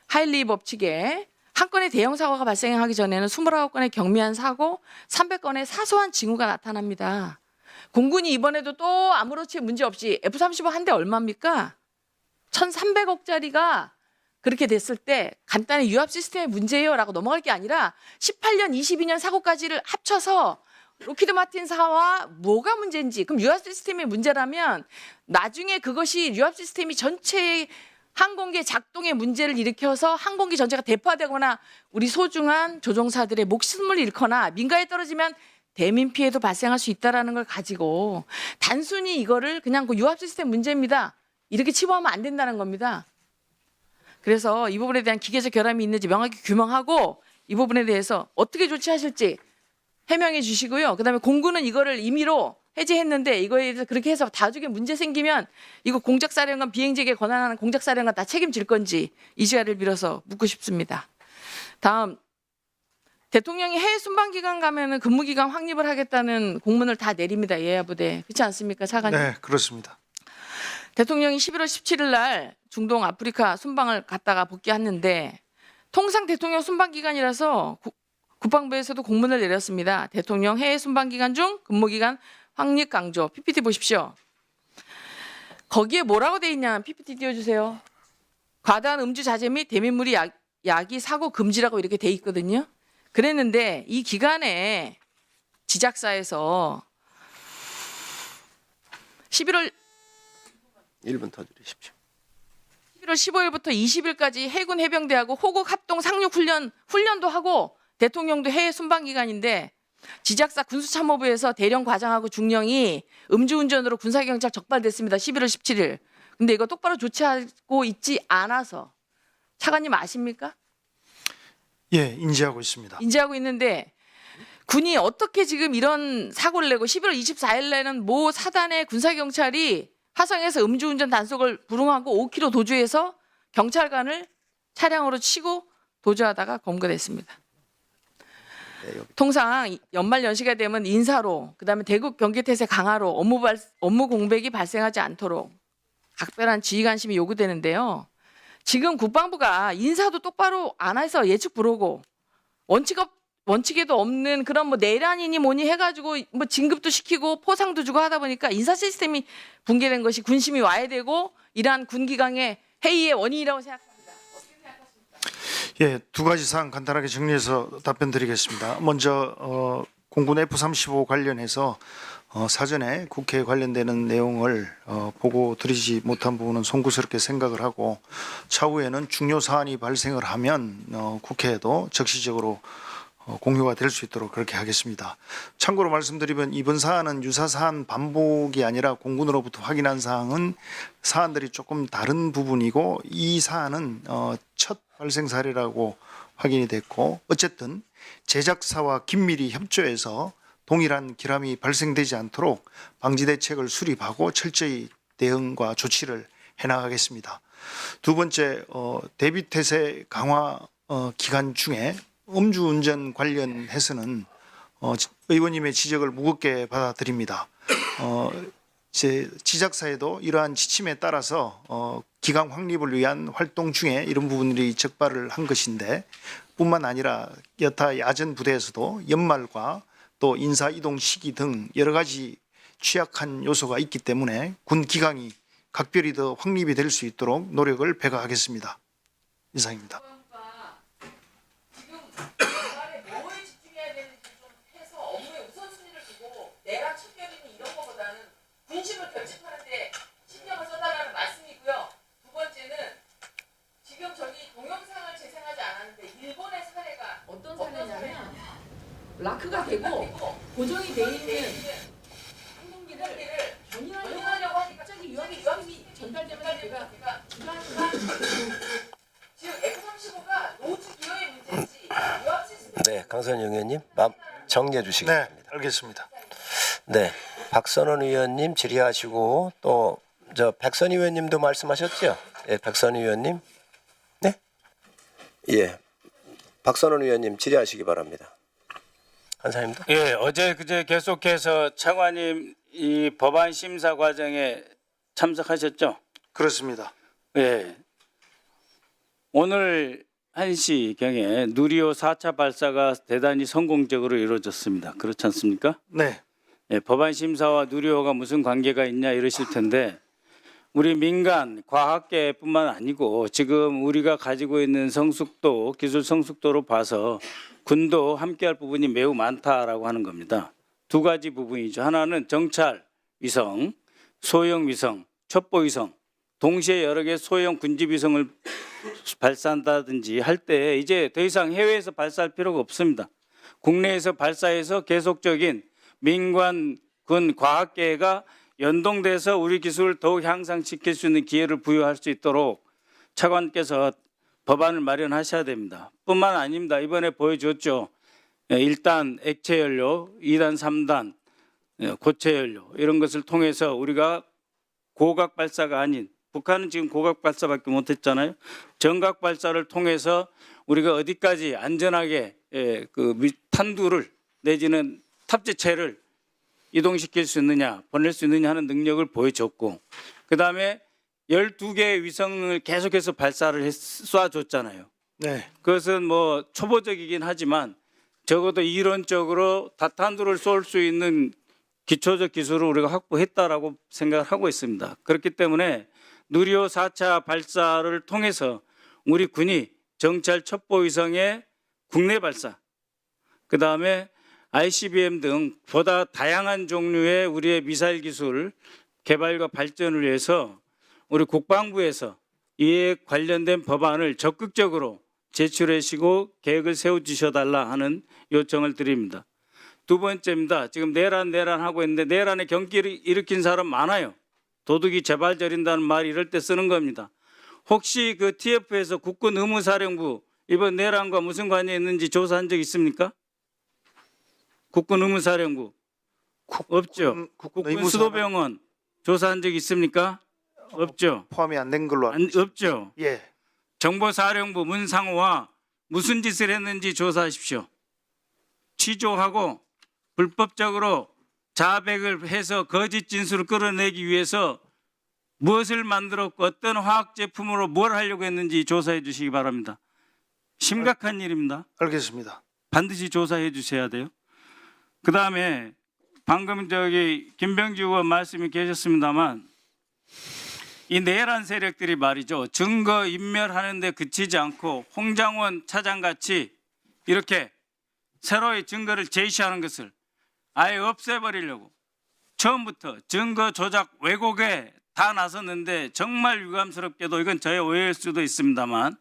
하일리 법칙에 한 건의 대형 사고가 발생하기 전에는 29건의 경미한 사고, 300건의 사소한 징후가 나타납니다. 공군이 이번에도 또 아무렇지 문제 없이 F-35 한 대 얼마입니까? 1,300억짜리가 그렇게 됐을 때 간단히 유압 시스템의 문제예요라고 넘어갈 게 아니라 18년, 22년 사고까지를 합쳐서 로키드 마틴사와 뭐가 문제인지 그럼 유압 시스템의 문제라면 나중에 그것이 유압 시스템이 전체의 항공기 작동의 문제를 일으켜서 항공기 전체가 대파되거나 우리 소중한 조종사들의 목숨을 잃거나 민가에 떨어지면 대민 피해도 발생할 수 있다는 걸 가지고 단순히 이거를 그냥 그 유압 시스템 문제입니다. 이렇게 치부하면 안 된다는 겁니다. 그래서 이 부분에 대한 기계적 결함이 있는지 명확히 규명하고 이 부분에 대해서 어떻게 조치하실지 해명해 주시고요. 그다음에 공군은 이거를 임의로 해제했는데 이거에 대해서 그렇게 해서 나중에 문제 생기면 이거 공작사령관 비행직에 권한하는 공작사령관 다 책임질 건지 이 시간을 빌어서 묻고 싶습니다. 다음 대통령이 해외 순방기간 가면은 근무기간 확립을 하겠다는 공문을 다 내립니다. 예하부대 그렇지 않습니까, 차관님? 네, 그렇습니다. 대통령이 11월 17일 날 중동 아프리카 순방을 갔다가 복귀했는데 통상 대통령 순방 기간이라서 국방부에서도 공문을 내렸습니다. 대통령 해외 순방 기간 중 근무 기간 확립 강조. PPT 보십시오. 거기에 뭐라고 돼 있냐? PPT 띄워주세요. 과다한 음주 자제 및 대민물이 야기 사고 금지라고 이렇게 돼 있거든요. 그랬는데 이 기간에 지작사에서 11월 1분 더 드리십시오. 11월 15일부터 20일까지 해군 해병대하고 호국 합동 상륙 훈련도 하고 대통령도 해외 순방 기간인데 지작사 군수참모부에서 대령 과장하고 중령이 음주운전으로 군사경찰 적발됐습니다. 11월 17일. 근데 이거 똑바로 조치하고 있지 않아서 차관님 아십니까? 예, 인지하고 있습니다. 인지하고 있는데 군이 어떻게 지금 이런 사고를 내고 11월 24일 날에는 모 사단의 군사경찰이 화성에서 음주운전 단속을 불응하고 5km 도주해서 경찰관을 차량으로 치고 도주하다가 검거됐습니다. 통상 연말 연시가 되면 인사로 그다음에 대국 경계태세 강화로 업무 공백이 발생하지 않도록 각별한 지휘 관심이 요구되는데요. 지금 국방부가 인사도 똑바로 안 해서 예측 불허고 원칙에도 없는 그런 뭐 내란이니 뭐니 해가지고 뭐 진급도 시키고 포상도 주고 하다 보니까 인사 시스템이 붕괴된 것이 군심이 와야 되고 이러한 군기강의 해이의 원인이라고 생각합니다. 어떻게 생각하십니까? 예, 두 가지 사안 간단하게 정리해서 답변드리겠습니다. 먼저 공군 F-35 관련해서 사전에 국회에 관련되는 내용을 보고 드리지 못한 부분은 송구스럽게 생각을 하고 차후에는 중요 사안이 발생을 하면 국회에도 적시적으로 공유가 될 수 있도록 그렇게 하겠습니다. 참고로 말씀드리면 이번 사안은 유사 사안 반복이 아니라 공군으로부터 확인한 사항은 사안들이 조금 다른 부분이고 이 사안은 첫 발생 사례라고 확인이 됐고 어쨌든 제작사와 긴밀히 협조해서 동일한 기람이 발생되지 않도록 방지 대책을 수립하고 철저히 대응과 조치를 해나가겠습니다. 두 번째 대비태세 강화 기간 중에 음주운전 관련해서는 의원님의 지적을 무겁게 받아들입니다. 제 제작사에도 이러한 지침에 따라서 기강 확립을 위한 활동 중에 이런 부분들이 적발을 한 것인데 뿐만 아니라 여타 야전 부대에서도 연말과 또 인사 이동 시기 등 여러 가지 취약한 요소가 있기 때문에 군 기강이 각별히 더 확립이 될 수 있도록 노력을 배가하겠습니다. 이상입니다. 군심을 결집하는데 신경을 써달라는 말씀이고요. 두 번째는 지금 저기 동영상을 재생하지 않았는데 일본의 사례가 어떤 사례냐면 락크가 되고 고정이 돼 있는 항공기를 견인하려고 하니까 갑자기 유압이 전달되면 제가 지금 F-35가 노즈 기어의 문제인지 유압 시스템. 네, 강선영 의원님 정리해 주시기 네, 바랍니다. 알겠습니다. 네, 박선원 의원님 질의하시고 또 저 백선 의원님도 말씀하셨죠? 예, 백선 의원님. 네, 예, 박선원 의원님 질의하시기 바랍니다. 한사님도. 예, 어제 그제 계속해서 차관님 이 법안 심사 과정에 참석하셨죠? 그렇습니다. 예. 오늘 1시경에 누리호 4차 발사가 대단히 성공적으로 이루어졌습니다. 그렇지 않습니까? 네. 예, 법안 심사와 누리호가 무슨 관계가 있냐 이러실 텐데 우리 민간 과학계뿐만 아니고 지금 우리가 가지고 있는 성숙도, 기술 성숙도로 봐서 군도 함께할 부분이 매우 많다라고 하는 겁니다. 두 가지 부분이죠. 하나는 정찰 위성, 소형 위성, 첩보 위성, 동시에 여러 개의 소형 군집 위성을 발사한다든지 할 때 이제 더 이상 해외에서 발사할 필요가 없습니다. 국내에서 발사해서 계속적인 민관, 군, 과학계가 연동돼서 우리 기술을 더욱 향상시킬 수 있는 기회를 부여할 수 있도록 차관께서 법안을 마련하셔야 됩니다. 뿐만 아닙니다. 이번에 보여줬죠. 1단 액체 연료, 2단, 3단 고체 연료 이런 것을 통해서 우리가 고각 발사가 아닌 북한은 지금 고각 발사밖에 못했잖아요. 정각 발사를 통해서 우리가 어디까지 안전하게 그 탄두를 내지는 탑재체를 이동시킬 수 있느냐, 보낼 수 있느냐 하는 능력을 보여줬고, 그 다음에 12개의 위성을 계속해서 발사를 쏴줬잖아요. 네. 그것은 뭐 초보적이긴 하지만 적어도 이론적으로 다탄두를 쏠 수 있는 기초적 기술을 우리가 확보했다라고 생각을 하고 있습니다. 그렇기 때문에 누리호 4차 발사를 통해서 우리 군이 정찰 첩보 위성의 국내 발사, 그 다음에 ICBM 등 보다 다양한 종류의 우리의 미사일 기술 개발과 발전을 위해서 우리 국방부에서 이에 관련된 법안을 적극적으로 제출하시고 계획을 세워주셔달라 하는 요청을 드립니다. 두 번째입니다. 지금 내란 하고 있는데 내란의 경기를 일으킨 사람 많아요. 도둑이 제발 저린다는 말 이럴 때 쓰는 겁니다. 혹시 그 TF에서 국군 의무사령부 이번 내란과 무슨 관계 있는지 조사한 적 있습니까? 국군 의무사령부 없죠. 국군 수도병원 조사한 적 있습니까? 없죠. 포함이 안 된 걸로 알고 없죠. 예. 정보사령부 문상호와 무슨 짓을 했는지 조사하십시오. 취조하고 불법적으로 자백을 해서 거짓 진술을 끌어내기 위해서 무엇을 만들었고 어떤 화학 제품으로 뭘 하려고 했는지 조사해 주시기 바랍니다. 심각한 일입니다. 알겠습니다. 반드시 조사해 주셔야 돼요. 그다음에 방금 김병주 의원 말씀이 계셨습니다만 이 내란 세력들이 말이죠. 증거 인멸하는 데 그치지 않고 홍장원 차장같이 이렇게 새로이 증거를 제시하는 것을 아예 없애버리려고 처음부터 증거 조작 왜곡에 다 나섰는데 정말 유감스럽게도 이건 저의 오해일 수도 있습니다만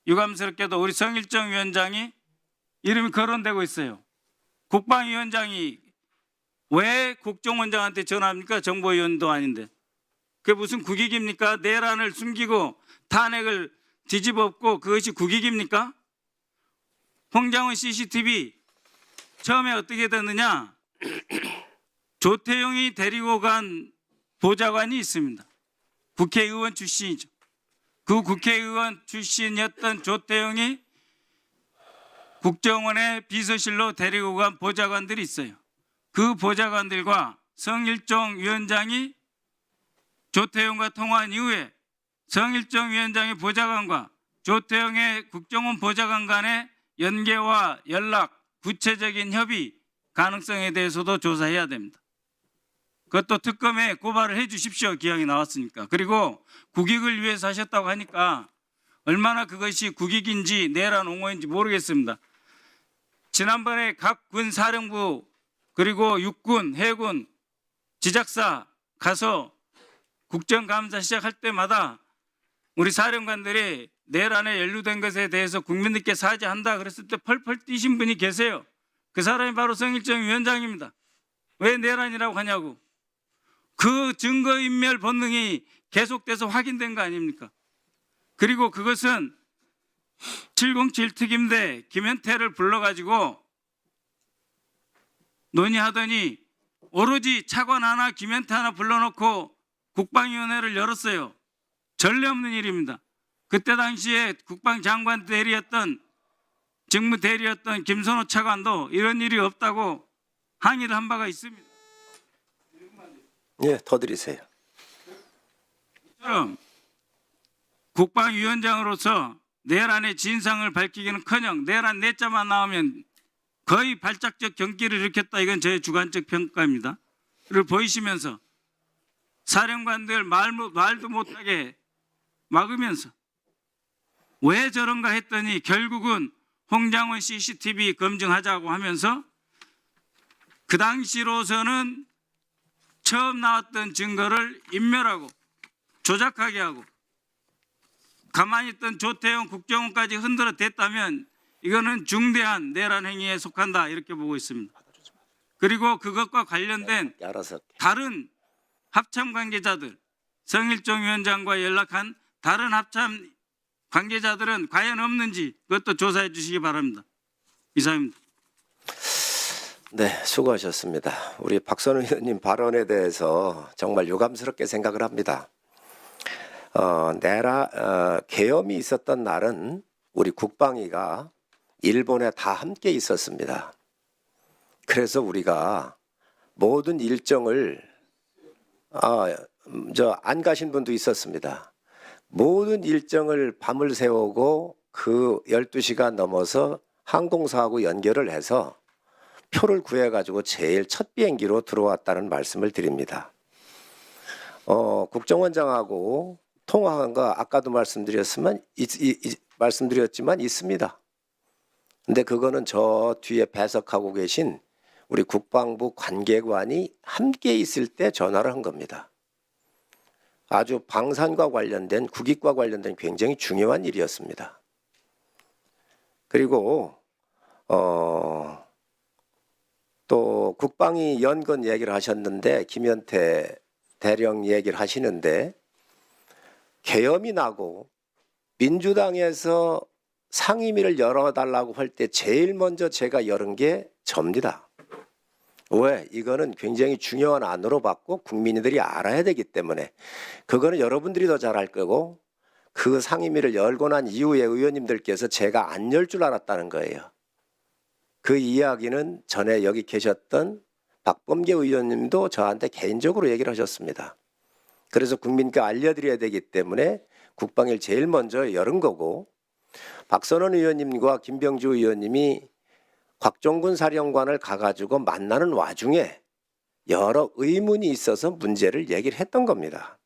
유감스럽게도 우리 성일정 위원장이 이름이 거론되고 있어요. 국방위원장이 왜 국정원장한테 전화합니까? 정보위원도 아닌데. 그게 무슨 국익입니까? 내란을 숨기고 탄핵을 뒤집어엎고 그것이 국익입니까? 홍장원 CCTV 처음에 어떻게 됐느냐? 조태용이 데리고 간 보좌관이 있습니다. 국회의원 출신이죠. 그 국회의원 출신이었던 조태용이 국정원의 비서실로 데리고 간 보좌관들이 있어요. 그 보좌관들과 성일종 위원장이 조태용과 통화한 이후에 성일종 위원장의 보좌관과 조태용의 국정원 보좌관 간의 연계와 연락, 구체적인 협의 가능성에 대해서도 조사해야 됩니다. 그것도 특검에 고발을 해 주십시오. 기왕이 나왔으니까. 그리고 국익을 위해서 하셨다고 하니까 얼마나 그것이 국익인지 내란 옹호인지 모르겠습니다. 지난번에 각 군 사령부 그리고 육군, 해군, 지작사 가서 국정감사 시작할 때마다 우리 사령관들이 내란에 연루된 것에 대해서 국민들께 사죄한다 그랬을 때 펄펄 뛰신 분이 계세요. 그 사람이 바로 성일정 위원장입니다. 왜 내란이라고 하냐고. 그 증거인멸 본능이 계속돼서 확인된 거 아닙니까? 그리고 그것은 707 특임대 김현태를 불러가지고 논의하더니 오로지 차관 하나 김현태 하나 불러놓고 국방위원회를 열었어요. 전례 없는 일입니다. 그때 당시에 국방장관 대리였던 직무 대리였던 김선호 차관도 이런 일이 없다고 항의를 한 바가 있습니다. 예, 더 드리세요. 그럼 국방위원장으로서 내란의 진상을 밝히기는커녕 내란 내자만 나오면 거의 발작적 경기를 일으켰다. 이건 저의 주관적 평가입니다. 를 보이시면서 사령관들 말도 못하게 막으면서 왜 저런가 했더니 결국은 홍장원 CCTV 검증하자고 하면서 그 당시로서는 처음 나왔던 증거를 인멸하고 조작하게 하고 가만히 있던 조태용 국정원까지 흔들어 댔다면 이거는 중대한 내란 행위에 속한다 이렇게 보고 있습니다. 그리고 그것과 관련된 다른 합참 관계자들, 성일종 위원장과 연락한 다른 합참 관계자들은 과연 없는지 그것도 조사해 주시기 바랍니다. 이상입니다. 네, 수고하셨습니다. 우리 박선우 의원님 발언에 대해서 정말 유감스럽게 생각을 합니다. 계엄이 있었던 날은 우리 국방위가 일본에 다 함께 있었습니다. 그래서 우리가 모든 일정을 안 가신 분도 있었습니다. 모든 일정을 밤을 새우고 그 12시가 넘어서 항공사하고 연결을 해서 표를 구해가지고 제일 첫 비행기로 들어왔다는 말씀을 드립니다. 국정원장하고 통화한 거 아까도 말씀드렸지만 있습니다. 근데 그거는 저 뒤에 배석하고 계신 우리 국방부 관계관이 함께 있을 때 전화를 한 겁니다. 아주 방산과 관련된 국익과 관련된 굉장히 중요한 일이었습니다. 그리고 또 국방위 연건 얘기를 하셨는데 김현태 대령 얘기를 하시는데 계엄이 나고 민주당에서 상임위를 열어달라고 할 때 제일 먼저 제가 열은 게 접니다. 왜? 이거는 굉장히 중요한 안으로 봤고 국민들이 알아야 되기 때문에 그거는 여러분들이 더 잘 알 거고 그 상임위를 열고 난 이후에 의원님들께서 제가 안 열 줄 알았다는 거예요. 그 이야기는 전에 여기 계셨던 박범계 의원님도 저한테 개인적으로 얘기를 하셨습니다. 그래서 국민께 알려드려야 되기 때문에 국방위를 제일 먼저 열은 거고, 박선원 의원님과 김병주 의원님이 곽종근 사령관을 가가지고 만나는 와중에 여러 의문이 있어서 문제를 얘기를 했던 겁니다.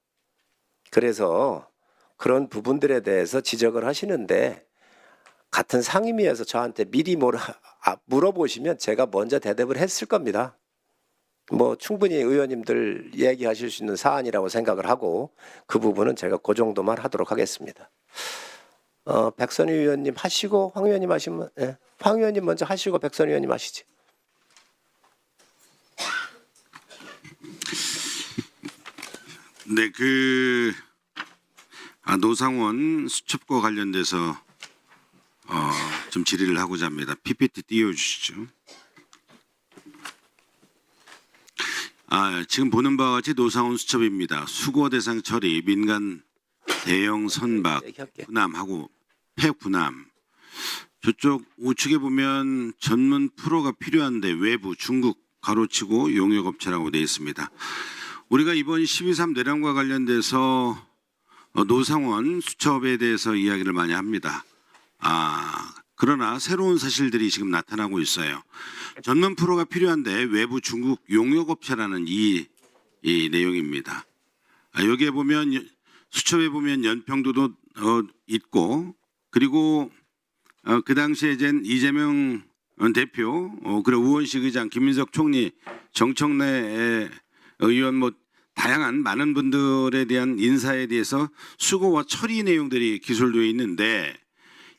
그래서 그런 부분들에 대해서 지적을 하시는데, 같은 상임위에서 저한테 미리 물어보시면 제가 먼저 대답을 했을 겁니다. 뭐 충분히 의원님들 얘기하실 수 있는 사안이라고 생각을 하고, 그 부분은 제가 그 정도만 하도록 하겠습니다. 백선희 의원님 하시고 황 의원님 하시면, 예. 황 의원님 먼저 하시고 백선희 의원님 하시지. 네, 노상원 수첩과 관련돼서 좀 질의를 하고자 합니다. PPT 띄워주시죠. 지금 보는 바와 같이 노상원 수첩입니다. 수거 대상 처리, 민간 대형 선박, 군함하고 폐군함. 저쪽 우측에 보면 전문 프로가 필요한데 외부 중국 가로치고 용역업체라고 되어 있습니다. 우리가 이번 12.3 내란과 관련돼서 노상원 수첩에 대해서 이야기를 많이 합니다. 그러나 새로운 사실들이 지금 나타나고 있어요. 전문 프로가 필요한데 외부 중국 용역업체라는 이 내용입니다. 여기에 보면 수첩에 보면 연평도도 있고, 그리고 그 당시에 이재명 대표, 그리고 우원식 의장, 김민석 총리, 정청래 의원 다양한 많은 분들에 대한 인사에 대해서 수고와 처리 내용들이 기술되어 있는데,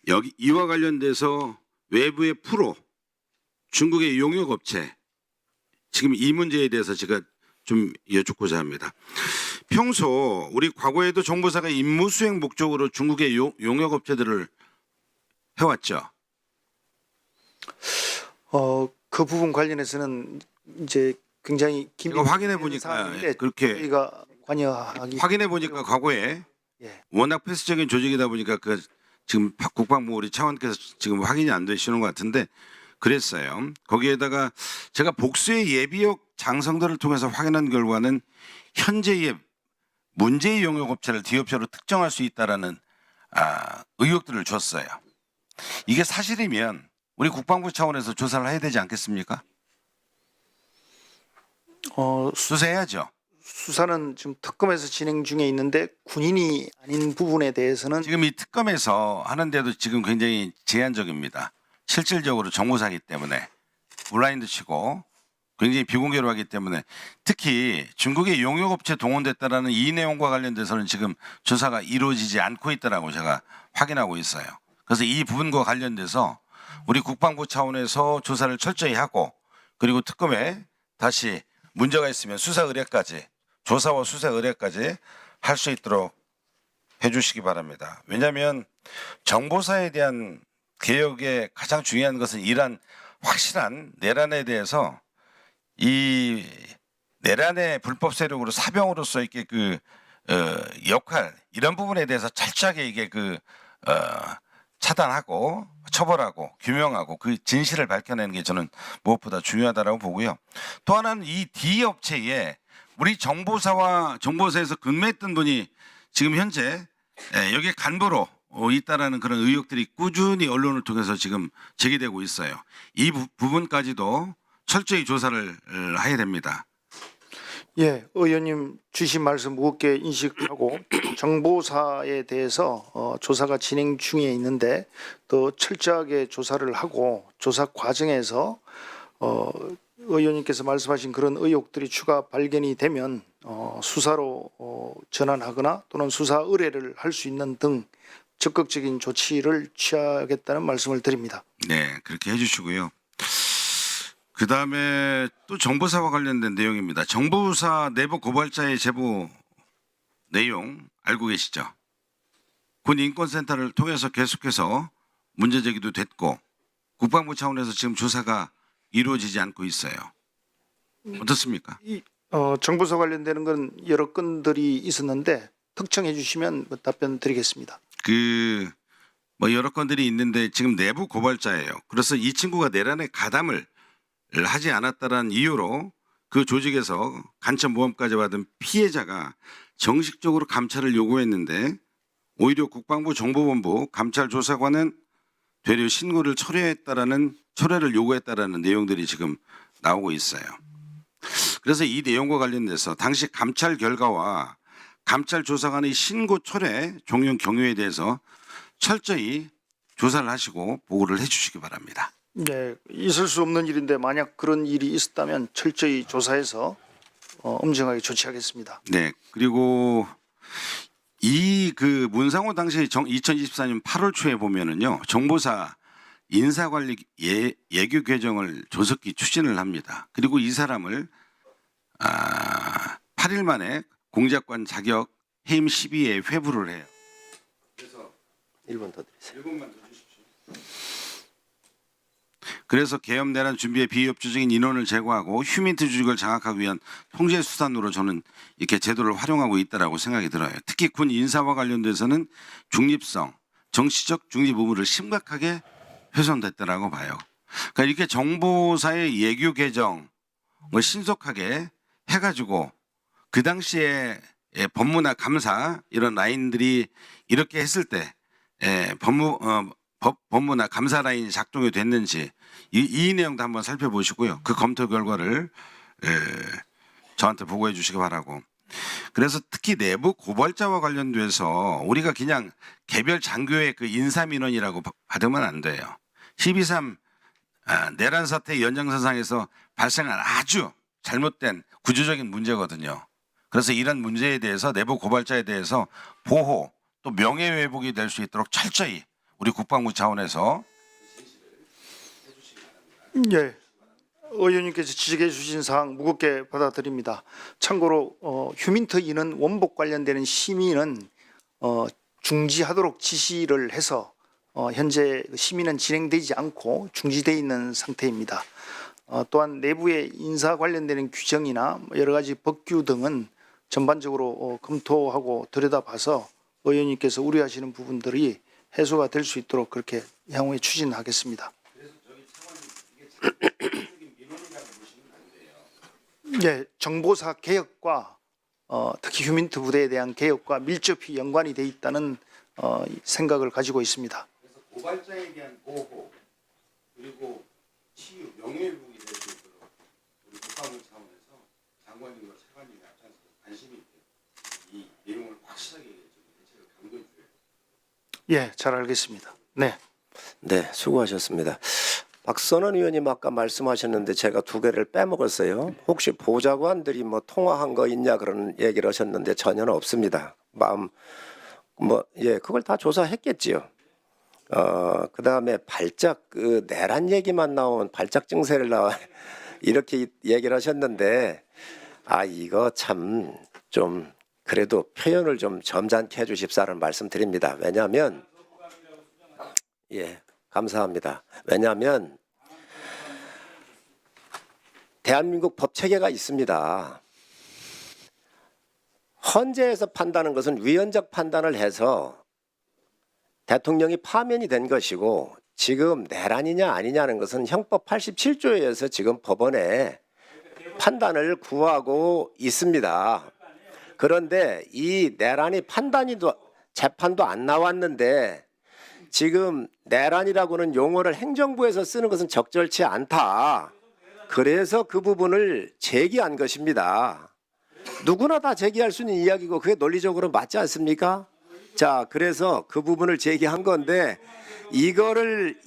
여기 이와 관련돼서 외부의 프로, 중국의 용역업체, 지금 이 문제에 대해서 제가 좀 여쭙고자 합니다. 평소 우리 과거에도 정보사가 임무 수행 목적으로 중국의 용역업체들을 해왔죠. 그 부분 관련해서는 이제 굉장히 제가 확인해 보니까 그렇게 저희가 관여하기 확인해 보니까 과거에 예. 워낙 폐쇄적인 조직이다 보니까 지금 국방부 우리 차관께서 지금 확인이 안 되시는 것 같은데 그랬어요. 거기에다가 제가 복수의 예비역 장성들을 통해서 확인한 결과는 현재의 문제의 용역업체를 D업체로 특정할 수 있다라는 의혹들을 줬어요. 이게 사실이면 우리 국방부 차원에서 조사를 해야 되지 않겠습니까? 수사해야죠. 수사는 지금 특검에서 진행 중에 있는데 군인이 아닌 부분에 대해서는 지금 이 특검에서 하는데도 지금 굉장히 제한적입니다. 실질적으로 정보사기 때문에 블라인드 치고 굉장히 비공개로 하기 때문에, 특히 중국의 용역업체 동원됐다라는 이 내용과 관련돼서는 지금 조사가 이루어지지 않고 있다라고 제가 확인하고 있어요. 그래서 이 부분과 관련돼서 우리 국방부 차원에서 조사를 철저히 하고, 그리고 특검에 다시 문제가 있으면 수사 의뢰까지, 조사와 수사 의뢰까지 할 수 있도록 해주시기 바랍니다. 왜냐하면 정보사에 대한 개혁의 가장 중요한 것은 이러한 확실한 내란에 대해서, 이 내란의 불법 세력으로 사병으로서 이렇게 역할, 이런 부분에 대해서 철저하게 이게 차단하고 처벌하고 규명하고 그 진실을 밝혀내는 게 저는 무엇보다 중요하다고 보고요. 또 하나는 이 D 업체에 우리 정보사에서 근무했던 분이 지금 현재 여기 간부로 있다라는 그런 의혹들이 꾸준히 언론을 통해서 지금 제기되고 있어요. 이 부분까지도 철저히 조사를 해야 됩니다. 예, 의원님 주신 말씀 무겁게 인식하고 정보사에 대해서 조사가 진행 중에 있는데 더 철저하게 조사를 하고, 조사 과정에서 의원님께서 말씀하신 그런 의혹들이 추가 발견이 되면 수사로 전환하거나 또는 수사 의뢰를 할 수 있는 등 적극적인 조치를 취하겠다는 말씀을 드립니다. 네, 그렇게 해주시고요. 그 다음에 또 정보사와 관련된 내용입니다. 정보사 내부 고발자의 제보 내용 알고 계시죠? 군 인권센터를 통해서 계속해서 문제 제기도 됐고, 국방부 차원에서 지금 조사가 이루어지지 않고 있어요. 어떻습니까? 정보사 관련되는 건 여러 건들이 있었는데 특정해 주시면 답변 드리겠습니다. 여러 건들이 있는데 지금 내부 고발자예요. 그래서 이 친구가 내란에 가담을 하지 않았다라는 이유로 그 조직에서 간첩 모함까지 받은 피해자가 정식적으로 감찰을 요구했는데 오히려 국방부 정보본부 감찰조사관은 되려 신고를 철회를 요구했다라는 내용들이 지금 나오고 있어요. 그래서 이 내용과 관련돼서 당시 감찰 결과와 감찰 조사관의 신고 철회 종용 경위에 대해서 철저히 조사를 하시고 보고를 해주시기 바랍니다. 네, 있을 수 없는 일인데 만약 그런 일이 있었다면 철저히 조사해서 엄정하게 조치하겠습니다. 네, 그리고 이 그 문상호 당시 2024년 8월 초에 보면은요 정보사 인사관리 예규 개정을 조속히 추진을 합니다. 그리고 이 사람을 8일 만에 공작관 자격 해임 시비에 회부를 해요. 그래서 1분 더 드리세요. 1분만 더 주십시오. 그래서 계엄 내란 준비에 비협조적인 인원을 제거하고 휴민트 조직을 장악하기 위한 통제 수단으로 저는 이렇게 제도를 활용하고 있다라고 생각이 들어요. 특히 군 인사와 관련돼서는 중립성, 정치적 중립 의무를 심각하게 훼손됐다라고 봐요. 그러니까 이렇게 정보사의 예규 개정을 신속하게 해가지고 그 당시에 법무나 감사 이런 라인들이 이렇게 했을 때 법무나 감사 라인이 작동이 됐는지 이 내용도 한번 살펴보시고요. 그 검토 결과를 저한테 보고해 주시기 바라고. 그래서 특히 내부 고발자와 관련돼서 우리가 그냥 개별 장교의 그 인사민원이라고 받으면 안 돼요. 12.3 내란 사태 연장선상에서 발생한 아주 잘못된 구조적인 문제거든요. 그래서 이런 문제에 대해서 내부 고발자에 대해서 보호 또 명예회복이 될 수 있도록 철저히 우리 국방부 차원에서 예, 의원님께서 지적해 주신 사항 무겁게 받아들입니다. 참고로 휴민트 인원 원복 관련되는 심의는 중지하도록 지시를 해서 현재 심의는 진행되지 않고 중지되어 있는 상태입니다. 또한 내부의 인사 관련되는 규정이나 여러 가지 법규 등은 전반적으로 검토하고 들여다봐서 의원님께서 우려하시는 부분들이 해소가 될 수 있도록 그렇게 향후에 추진하겠습니다. 네, 정보사 개혁과 특히 휴민트 부대에 대한 개혁과 밀접히 연관이 돼 있다는 생각을 가지고 있습니다. 그래서 고발자에 대한 보호 그리고 치유 명예회복이 될 수 있도록 우리 국방부 차원에서 장관님과 차관님이 앞장서 관심이 있게 이 내용을 확실하게 대책을 강구해 주세요. 예, 잘 알겠습니다. 네. 네, 수고하셨습니다. 박선원 의원님 아까 말씀하셨는데 제가 두 개를 빼먹었어요. 혹시 보좌관들이 뭐 통화한 거 있냐 그런 얘기를 하셨는데 전혀 없습니다. 그걸 다 조사했겠지요. 그다음에 발작 그 내란 얘기만 나온 발작 증세를 이렇게 얘기를 하셨는데 이거 참 좀 그래도 표현을 좀 점잖게 해주십사는 말씀드립니다. 왜냐하면 감사합니다. 왜냐하면 대한민국 법 체계가 있습니다. 헌재에서 판단하는 것은 위헌적 판단을 해서 대통령이 파면이 된 것이고 지금 내란이냐 아니냐는 것은 형법 87조에 의해서 지금 법원에 판단을 구하고 있습니다. 그런데 이 내란이 재판도 안 나왔는데 지금 내란이라고는 용어를 행정부에서 쓰는 것은 적절치 않다. 그래서 그 부분을 제기한 것입니다. 누구나 다 제기할 수 있는 이야기고 그게 논리적으로 맞지 않습니까? 자, 그래서 그 부분을 제기한 건데 이거를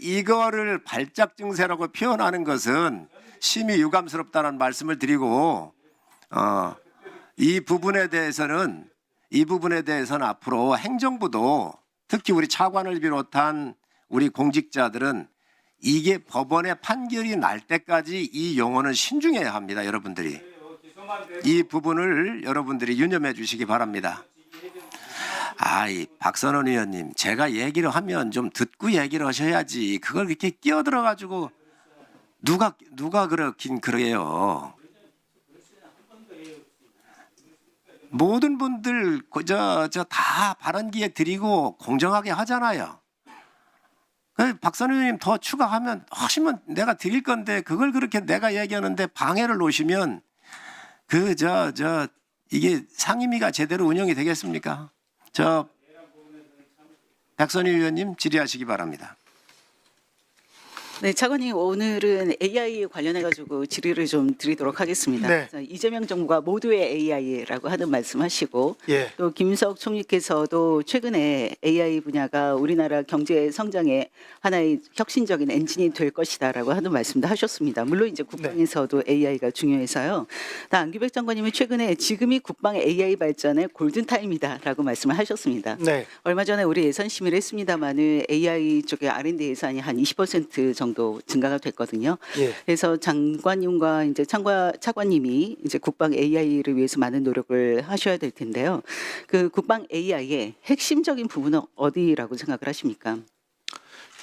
발작 증세라고 표현하는 것은 심히 유감스럽다는 말씀을 드리고 이 부분에 대해서는 앞으로 행정부도 특히 우리 차관을 비롯한 우리 공직자들은 이게 법원의 판결이 날 때까지 이 용어는 신중해야 합니다. 여러분들이 이 부분을 여러분들이 유념해 주시기 바랍니다. 이 박선원 의원님, 제가 얘기를 하면 좀 듣고 얘기를 하셔야지. 그걸 이렇게 끼어들어 가지고 누가 그렇긴 그래요. 모든 분들 다 발언 기회 드리고 공정하게 하잖아요. 박선원 의원님 더 추가하면 하시면 내가 드릴 건데 그걸 그렇게 내가 얘기하는데 방해를 놓으시면 이게 상임위가 제대로 운영이 되겠습니까? 백선희 의원님 질의하시기 바랍니다. 네, 차관님 오늘은 AI 관련해 가지고 질의를 좀 드리도록 하겠습니다. 네. 그래서 이재명 정부가 모두의 AI라고 하는 말씀하시고 예. 또 김석 총리께서도 최근에 AI 분야가 우리나라 경제 성장의 하나의 혁신적인 엔진이 될 것이다라고 하는 말씀도 하셨습니다. 물론 이제 국방에서도 AI가 중요해서요. 안규백 장관님은 최근에 지금이 국방 AI 발전의 골든 타임이다라고 말씀을 하셨습니다. 네. 얼마 전에 우리 예산 심의를 했습니다만은 AI 쪽의 R&D 예산이 한 20% 정도 증가가 됐거든요. 예. 그래서 장관님과 이제 차관님이 이제 국방 AI를 위해서 많은 노력을 하셔야 될 텐데요. 그 국방 AI의 핵심적인 부분은 어디라고 생각을 하십니까?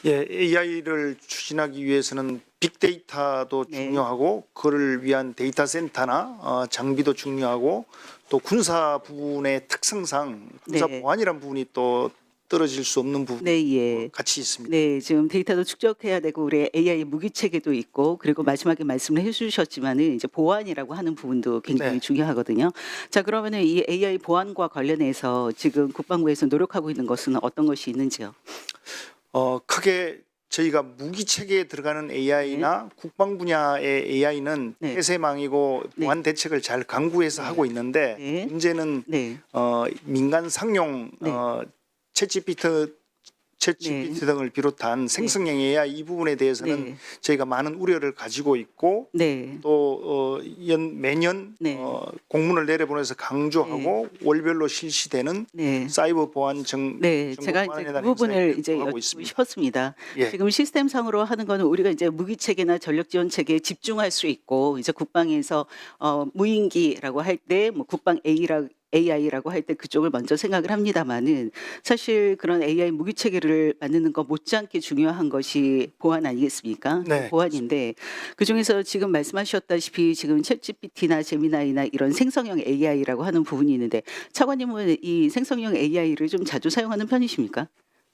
예, AI를 추진하기 위해서는 빅데이터도 네. 중요하고 그를 위한 데이터 센터나 장비도 중요하고 또 군사 부분의 특성상 군사 네. 보안이라는 부분이 또 떨어질 수 없는 부분 네, 예. 같이 있습니다. 네, 지금 데이터도 축적해야 되고 우리 AI 무기 체계도 있고 그리고 마지막에 말씀을 해주셨지만은 이제 보안이라고 하는 부분도 굉장히 네. 중요하거든요. 자, 그러면은 이 AI 보안과 관련해서 지금 국방부에서 노력하고 있는 것은 어떤 것이 있는지요? 크게 저희가 무기 체계에 들어가는 AI나 국방 분야의 AI는 네. 폐쇄망이고 네. 보안 대책을 잘 강구해서 하고 있는데 네. 문제는 네, 민간 상용 네. 챗GPT 등을 비롯한 생성형 AI 이 부분에 대해서는 네. 저희가 많은 우려를 가지고 있고 네, 또 매년 네. 공문을 내려보내서 강조하고 월별로 실시되는 네. 사이버 보안 네, 제가 이제 그 부분을 이제 하고 여쭙고 있습니다. 싶었습니다. 예. 지금 시스템상으로 하는 거는 우리가 이제 무기 체계나 전력 지원 체계에 집중할 수 있고 이제 국방에서 무인기라고 할 때 뭐 국방 AI라고 할 때 그쪽을 먼저 생각을 합니다만은 사실 그런 AI 무기 체계를 만드는 것 못지않게 중요한 것이 보안 아니겠습니까? 네. 보안인데 그 중에서 지금 말씀하셨다시피 지금 챗GPT나 제미나이나 이런 생성형 AI라고 하는 부분이 있는데 차관님은 이 생성형 AI를 좀 자주 사용하는 편이십니까?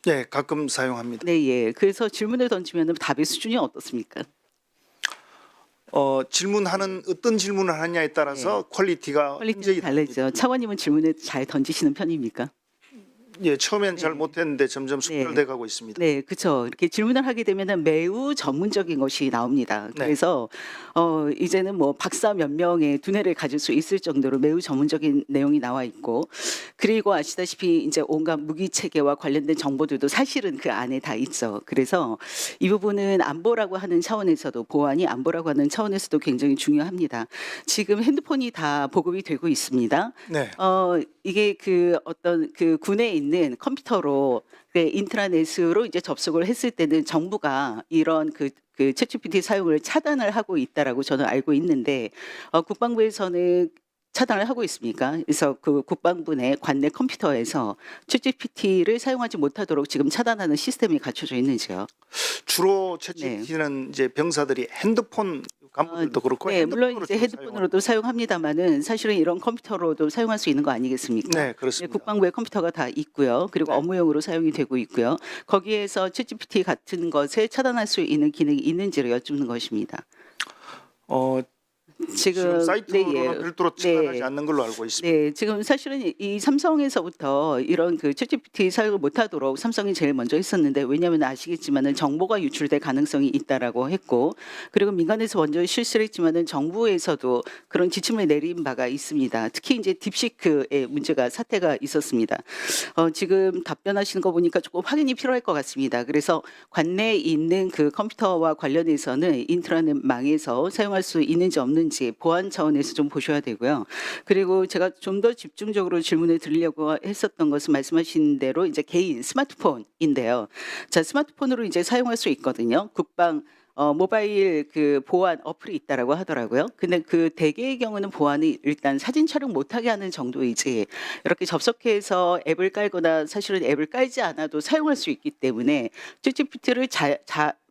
네, 가끔 사용합니다. 네, 예. 그래서 질문을 던지면 답의 수준이 어떻습니까? 질문하는 어떤 질문을 하느냐에 따라서 퀄리티가 퀄리티가 달라지죠. 차관님은 질문을 잘 던지시는 편입니까? 예, 처음엔 잘 네. 못했는데 점점 숙달돼 가고 있습니다. 네, 그렇죠. 이렇게 질문을 하게 되면은 매우 전문적인 것이 나옵니다. 네. 그래서 이제는 뭐 박사 몇 명의 두뇌를 가질 수 있을 정도로 매우 전문적인 내용이 나와 있고, 그리고 아시다시피 이제 온갖 무기 체계와 관련된 정보들도 사실은 그 안에 다 있죠. 그래서 이 부분은 안보라고 하는 차원에서도 보안이 안보라고 하는 차원에서도 굉장히 중요합니다. 지금 핸드폰이 다 보급이 되고 있습니다. 네. 이게 그 어떤 그 군에 있는 컴퓨터로 인트라넷으로 이제 접속을 했을 때는 정부가 이런 그 챗GPT 사용을 차단을 하고 있다라고 저는 알고 있는데 국방부에서는 차단을 하고 있습니까? 그래서 그 국방부 내 관내 컴퓨터에서 챗GPT를 사용하지 못하도록 지금 차단하는 시스템이 갖춰져 있는지요? 주로 챗GPT는 이제 병사들이 핸드폰 간부들도 그렇고 네, 물론 이제 주로 헤드폰으로도 사용합니다만은 사실은 이런 컴퓨터로도 사용할 수 있는 거 아니겠습니까? 네, 그렇습니다. 국방부에 컴퓨터가 다 있고요. 그리고 네. 업무용으로 사용이 되고 있고요. 거기에서 챗GPT 같은 것에 차단할 수 있는 기능이 있는지를 여쭙는 것입니다. 지금 사이트로는 네, 예. 별도로 차단하지 않는 걸로 알고 있습니다. 네, 지금 사실은 이 삼성에서부터 이런 그 챗GPT 사용을 못하도록 삼성이 제일 먼저 했었는데, 왜냐하면 아시겠지만은 정보가 유출될 가능성이 있다라고 했고, 그리고 민간에서 먼저 실시를 했지만은 정부에서도 그런 지침을 내린 바가 있습니다. 특히 이제 딥시크의 문제가 사태가 있었습니다. 지금 답변하시는 거 보니까 조금 확인이 필요할 것 같습니다. 그래서 관내에 있는 그 컴퓨터와 관련해서는 인트라넷 망에서 사용할 수 있는지 없는지 보안 차원에서 좀 보셔야 되고요. 그리고 제가 좀 더 집중적으로 질문을 드리려고 했었던 것은 말씀하신 대로 이제 개인 스마트폰인데요. 자, 스마트폰으로 이제 사용할 수 있거든요. 국방 모바일 그 보안 어플이 있다라고 하더라고요. 근데 그 대개의 경우는 보안이 일단 사진 촬영 못하게 하는 정도이지, 이렇게 접속해서 앱을 깔거나 사실은 앱을 깔지 않아도 사용할 수 있기 때문에 챗GPT를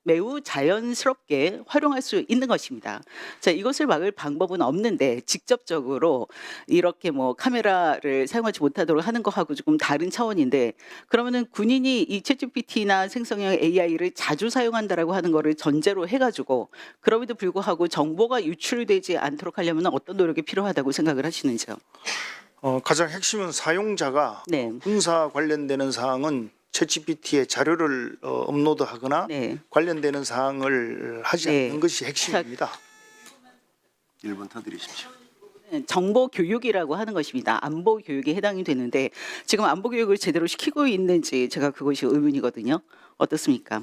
매우 자연스럽게 활용할 수 있는 것입니다. 자, 이것을 막을 방법은 없는데 직접적으로 이렇게 뭐 카메라를 사용하지 못하도록 하는 거하고 조금 다른 차원인데, 그러면은 군인이 이 챗GPT나 생성형 AI를 자주 사용한다라고 하는 거를 전제로 해가지고 그럼에도 불구하고 정보가 유출되지 않도록 하려면 어떤 노력이 필요하다고 생각을 하시는지요? 가장 핵심은 사용자가 네. 군사 관련되는 사항은 챗GPT에 자료를 업로드하거나 네. 관련되는 사항을 하지 네. 않는 것이 핵심입니다. 1분 더 드리십시오. 정보 교육이라고 하는 것입니다. 안보 교육에 해당이 되는데 지금 안보 교육을 제대로 시키고 있는지 제가 그것이 의문이거든요. 어떻습니까?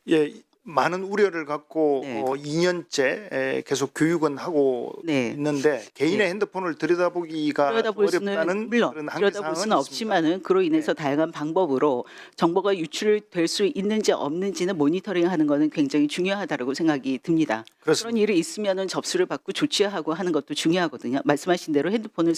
예, 많은 우려를 갖고 네. 2년째 계속 교육은 하고 네. 있는데 개인의 핸드폰을 들여다보기가 들여다볼 수는 어렵다는 물론 그런 한계 들여다볼 사항은 수는 있습니다. 없지만은 그로 인해서 다양한 방법으로 정보가 유출될 수 있는지 없는지는 모니터링하는 것은 굉장히 중요하다고 생각이 듭니다. 그렇습니다. 그런 일이 있으면은 접수를 받고 조치하고 하는 것도 중요하거든요. 말씀하신 대로 핸드폰을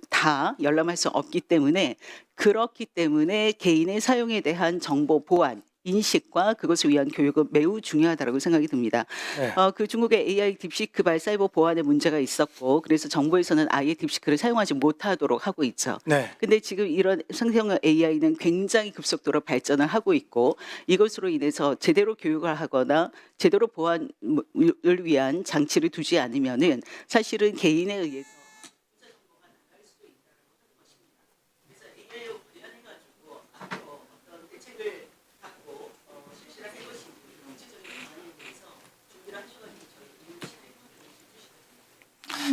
다 열람할 수 없기 때문에, 그렇기 때문에 개인의 사용에 대한 정보 보안 인식과 그것을 위한 교육은 매우 중요하다고 생각이 듭니다. 네. 그 중국의 AI 딥시크발 사이버 보안에 문제가 있었고, 그래서 정부에서는 아예 딥시크를 사용하지 못하도록 하고 있죠. 네. 근데 지금 이런 생성형 AI는 굉장히 급속도로 발전을 하고 있고, 이것으로 인해서 제대로 교육을 하거나 제대로 보안을 위한 장치를 두지 않으면은 사실은 개인에 의해서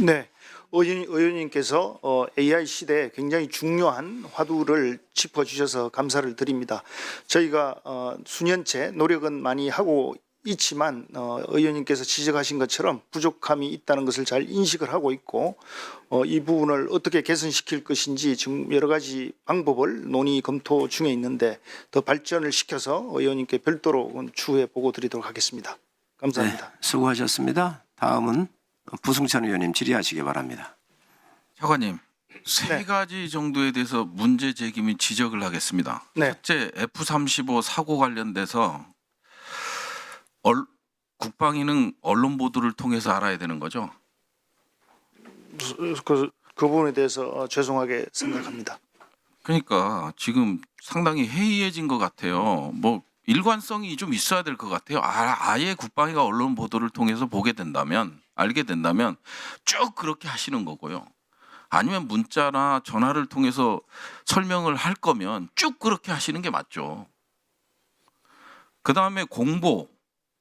네, 의원님께서 AI 시대에 굉장히 중요한 화두를 짚어주셔서 감사를 드립니다. 저희가 수년째 노력은 많이 하고 있지만 의원님께서 지적하신 것처럼 부족함이 있다는 것을 잘 인식을 하고 있고, 이 부분을 어떻게 개선시킬 것인지 지금 여러 가지 방법을 논의 검토 중에 있는데 더 발전을 시켜서 의원님께 별도로 추후에 보고 드리도록 하겠습니다. 감사합니다. 네, 수고하셨습니다. 다음은 부승찬 의원님 질의하시기 바랍니다. 차관님, 세 가지 정도에 대해서 문제 제기 및 지적을 하겠습니다. 네. 첫째, F-35 사고 관련돼서 국방위는 언론 보도를 통해서 알아야 되는 거죠? 그 부분에 대해서 죄송하게 생각합니다. 그러니까 지금 상당히 해이해진 것 같아요. 뭐 일관성이 좀 있어야 될 것 같아요. 아예 국방위가 언론 보도를 통해서 보게 된다면, 알게 된다면 쭉 그렇게 하시는 거고요. 아니면 문자나 전화를 통해서 설명을 할 거면 쭉 그렇게 하시는 게 맞죠. 그다음에 공보,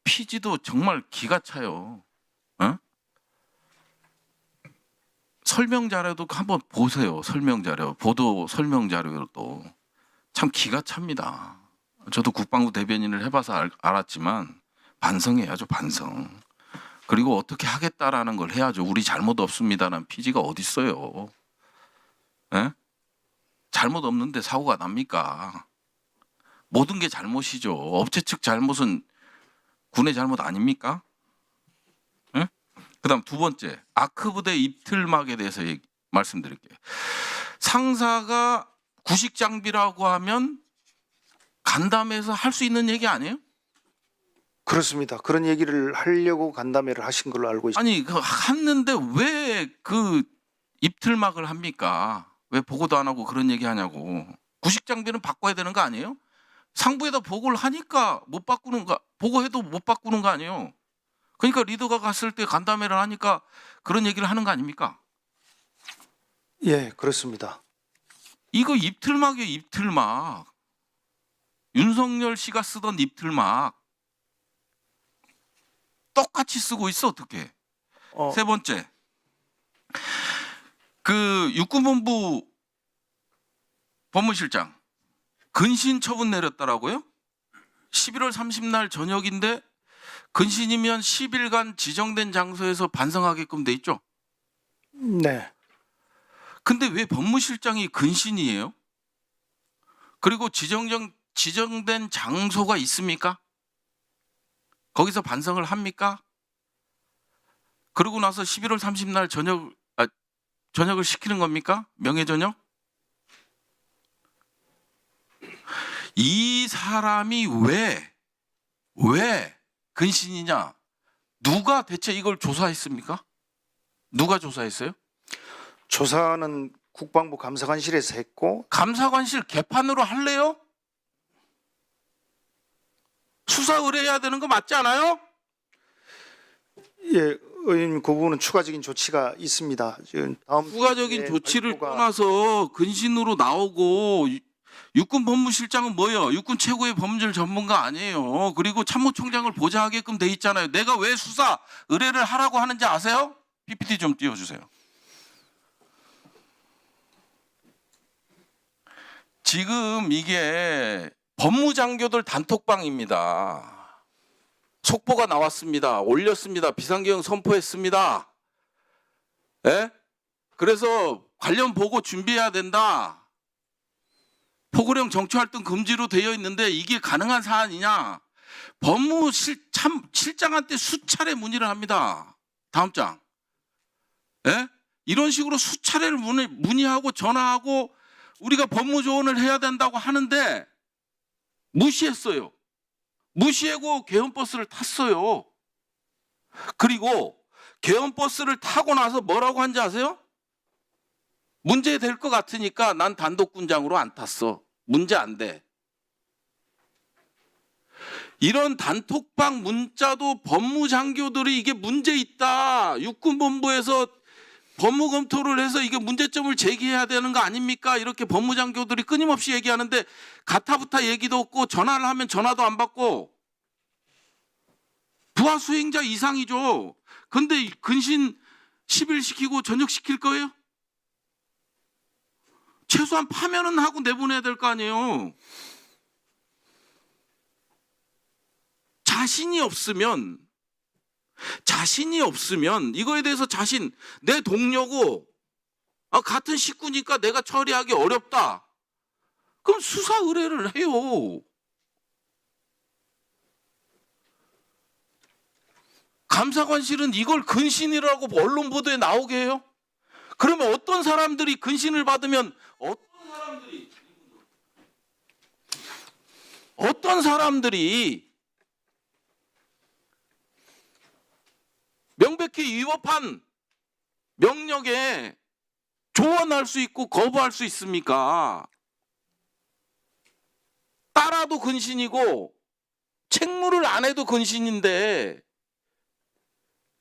피지도 정말 기가 차요. 어? 설명 자료도 한번 보세요. 설명 자료, 보도 설명 자료도 참 기가 찹니다. 저도 국방부 대변인을 해봐서 알았지만 반성해야죠, 반성. 그리고 어떻게 하겠다라는 걸 해야죠. 우리 잘못 없습니다라는 피지가 어디 있어요? 에? 잘못 없는데 사고가 납니까? 모든 게 잘못이죠. 업체 측 잘못은 군의 잘못 아닙니까? 에? 그다음 두 번째, 아크부대 입틀막에 대해서 말씀드릴게요. 상사가 구식 장비라고 하면 간담회에서 할 수 있는 얘기 아니에요? 그렇습니다. 그런 얘기를 하려고 간담회를 하신 걸로 알고 있습니다. 아니 했는데 왜 그 입틀막을 합니까? 왜 보고도 안 하고 그런 얘기 하냐고. 구식 장비는 바꿔야 되는 거 아니에요? 상부에다 보고를 하니까 못 바꾸는 거, 보고해도 못 바꾸는 거 아니에요? 그러니까 리더가 갔을 때 간담회를 하니까 그런 얘기를 하는 거 아닙니까? 예, 그렇습니다. 이거 입틀막이에요, 입틀막. 윤석열 씨가 쓰던 입틀막 똑같이 쓰고 있어. 어떻게? 세 번째, 그 육군본부 법무실장 근신 처분 내렸더라고요. 11월 30날 저녁인데 근신이면 10일간 지정된 장소에서 반성하게끔 돼 있죠. 네. 근데 왜 법무실장이 근신이에요? 그리고 지정된 장소가 있습니까? 거기서 반성을 합니까? 그러고 나서 11월 30날 저녁을 시키는 겁니까? 명예저녁? 이 사람이 왜 근신이냐? 누가 대체 이걸 조사했습니까? 누가 조사했어요? 조사는 국방부 감사관실에서 했고 감사관실 개판으로 할래요? 수사 의뢰해야 되는 거 맞지 않아요? 예, 의원님 그 부분은 추가적인 조치가 있습니다. 지금 다음 부가적인 주에 조치를 발표가- 떠나서 근신으로 나오고 육군 법무실장은 뭐예요? 육군 최고의 법률 전문가 아니에요. 그리고 참모총장을 보좌하게끔 돼 있잖아요. 내가 왜 수사 의뢰를 하라고 하는지 아세요? PPT 좀 띄워주세요. 지금 이게 법무장교들 단톡방입니다. 속보가 나왔습니다. 올렸습니다. 비상계엄 선포했습니다. 예? 그래서 관련 보고 준비해야 된다. 포고령 정치활동 금지로 되어 있는데 이게 가능한 사안이냐? 법무실장한테 수차례 문의를 합니다. 다음 장. 예? 이런 식으로 수차례를 문의하고 전화하고 우리가 법무조언을 해야 된다고 하는데 무시했어요. 무시하고 개헌버스를 탔어요. 그리고 개헌버스를 타고 나서 뭐라고 한지 아세요? 문제 될 것 같으니까 난 단독군장으로 안 탔어. 문제 안 돼. 이런 단톡방 문자도 법무장교들이 이게 문제 있다. 육군본부에서 법무 검토를 해서 이게 문제점을 제기해야 되는 거 아닙니까? 이렇게 법무장교들이 끊임없이 얘기하는데 가타부타 얘기도 없고 전화를 하면 전화도 안 받고 부하 수행자 이상이죠. 근데 근신 10일 시키고 전역시킬 거예요? 최소한 파면은 하고 내보내야 될 거 아니에요. 자신이 없으면 이거에 대해서 내 동료고 같은 식구니까 내가 처리하기 어렵다. 그럼 수사 의뢰를 해요. 감사관실은 이걸 근신이라고 언론 보도에 나오게 해요? 그러면 어떤 사람들이 근신을 받으면 어떤 사람들이 명백히 위법한 명령에 조언할 수 있고 거부할 수 있습니까? 따라도 근신이고 책무를 안 해도 근신인데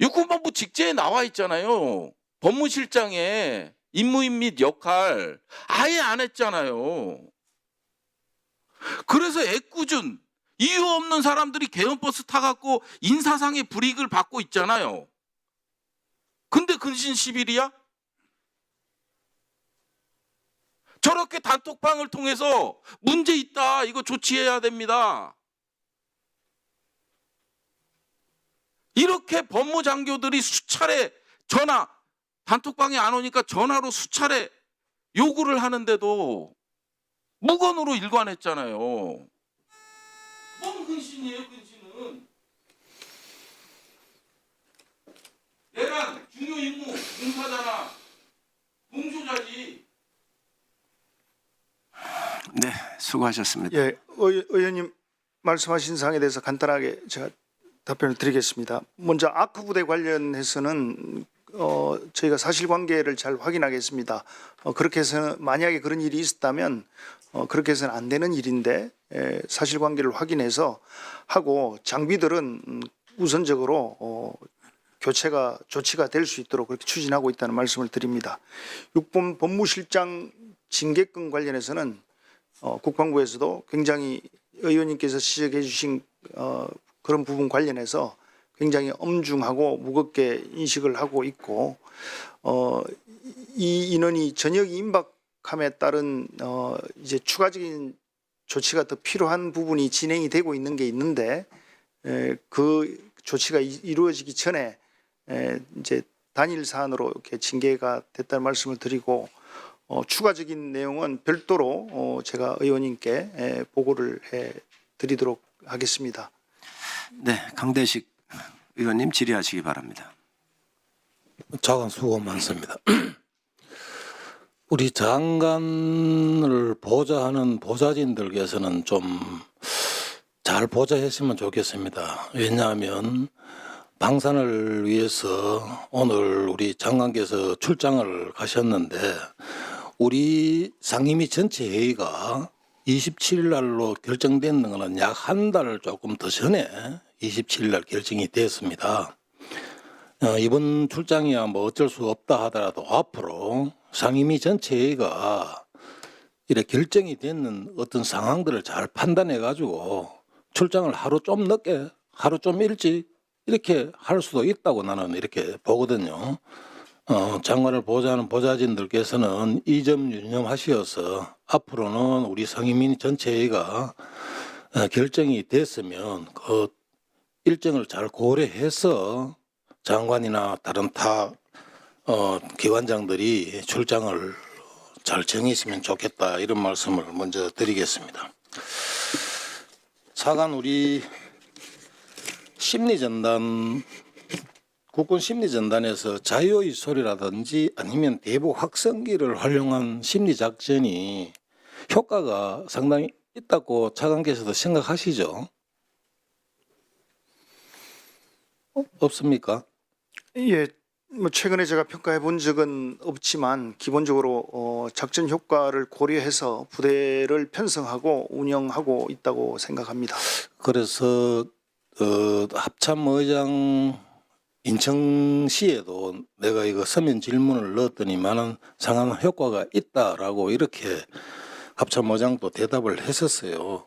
육군본부 직제에 나와 있잖아요. 법무실장의 임무임 및 역할 아예 안 했잖아요. 그래서 애꿎은 이유 없는 사람들이 개헌버스 타갖고 인사상의 불이익을 받고 있잖아요. 근데 근신 10일이야? 저렇게 단톡방을 통해서 문제 있다. 이거 조치해야 됩니다. 이렇게 법무장교들이 수차례 단톡방에 안 오니까 전화로 수차례 요구를 하는데도 무건으로 일관했잖아요. 뭔 근신이에요, 근신은? 내란, 중요 임무, 공사잖아. 공조자지. 네, 수고하셨습니다. 예, 의원님 말씀하신 사항에 대해서 간단하게 제가 답변을 드리겠습니다. 먼저 아크 부대 관련해서는 저희가 사실관계를 잘 확인하겠습니다. 그렇게 해서는 만약에 그런 일이 있었다면 그렇게 해서는 안 되는 일인데 사실관계를 확인해서 하고 장비들은 우선적으로 조치가 될 수 있도록 그렇게 추진하고 있다는 말씀을 드립니다. 육군 법무실장 징계권 관련해서는 국방부에서도 굉장히 의원님께서 지적해 주신 그런 부분 관련해서 굉장히 엄중하고 무겁게 인식을 하고 있고 이 인원이 전역이 임박함에 따른 이제 추가적인 조치가 더 필요한 부분이 진행이 되고 있는 게 있는데 그 조치가 이루어지기 전에 이제 단일 사안으로 이렇게 징계가 됐다는 말씀을 드리고 추가적인 내용은 별도로 제가 의원님께 보고를 해 드리도록 하겠습니다. 네, 강대식 의원님 질의하시기 바랍니다. 장관 수고 많습니다. 우리 장관을 보좌하는 보좌진들께서는 좀 잘 보좌했으면 좋겠습니다. 왜냐하면 방산을 위해서 오늘 우리 장관께서 출장을 가셨는데 우리 상임위 전체 회의가 27일 날로 결정된 거는 약 한 달 조금 더 전에 27일 날 결정이 됐습니다. 이번 출장이야 뭐 어쩔 수 없다 하더라도 앞으로 상임위 전체 회의가 이렇게 결정이 되는 어떤 상황들을 잘 판단해 가지고 출장을 하루 좀 늦게 하루 좀 일찍 이렇게 할 수도 있다고 나는 이렇게 보거든요. 장관을 보좌하는 보좌진들께서는 이 점 유념하시어서 앞으로는 우리 상임위 전체회의가 결정이 됐으면 그 일정을 잘 고려해서 장관이나 다른 타 기관장들이 출장을 잘 정했으면 좋겠다 이런 말씀을 먼저 드리겠습니다. 차관 우리 심리전단 국군 심리전단에서 자유의 소리라든지 아니면 대북 확성기를 활용한 심리작전이 효과가 상당히 있다고 차관께서도 생각하시죠? 없습니까? 예, 뭐 최근에 제가 평가해 본 적은 없지만 기본적으로 작전 효과를 고려해서 부대를 편성하고 운영하고 있다고 생각합니다. 그래서 합참의장 인천시에도 내가 이거 서면 질문을 넣었더니만은 상한 효과가 있다라고 이렇게 합참의장도 대답을 했었어요.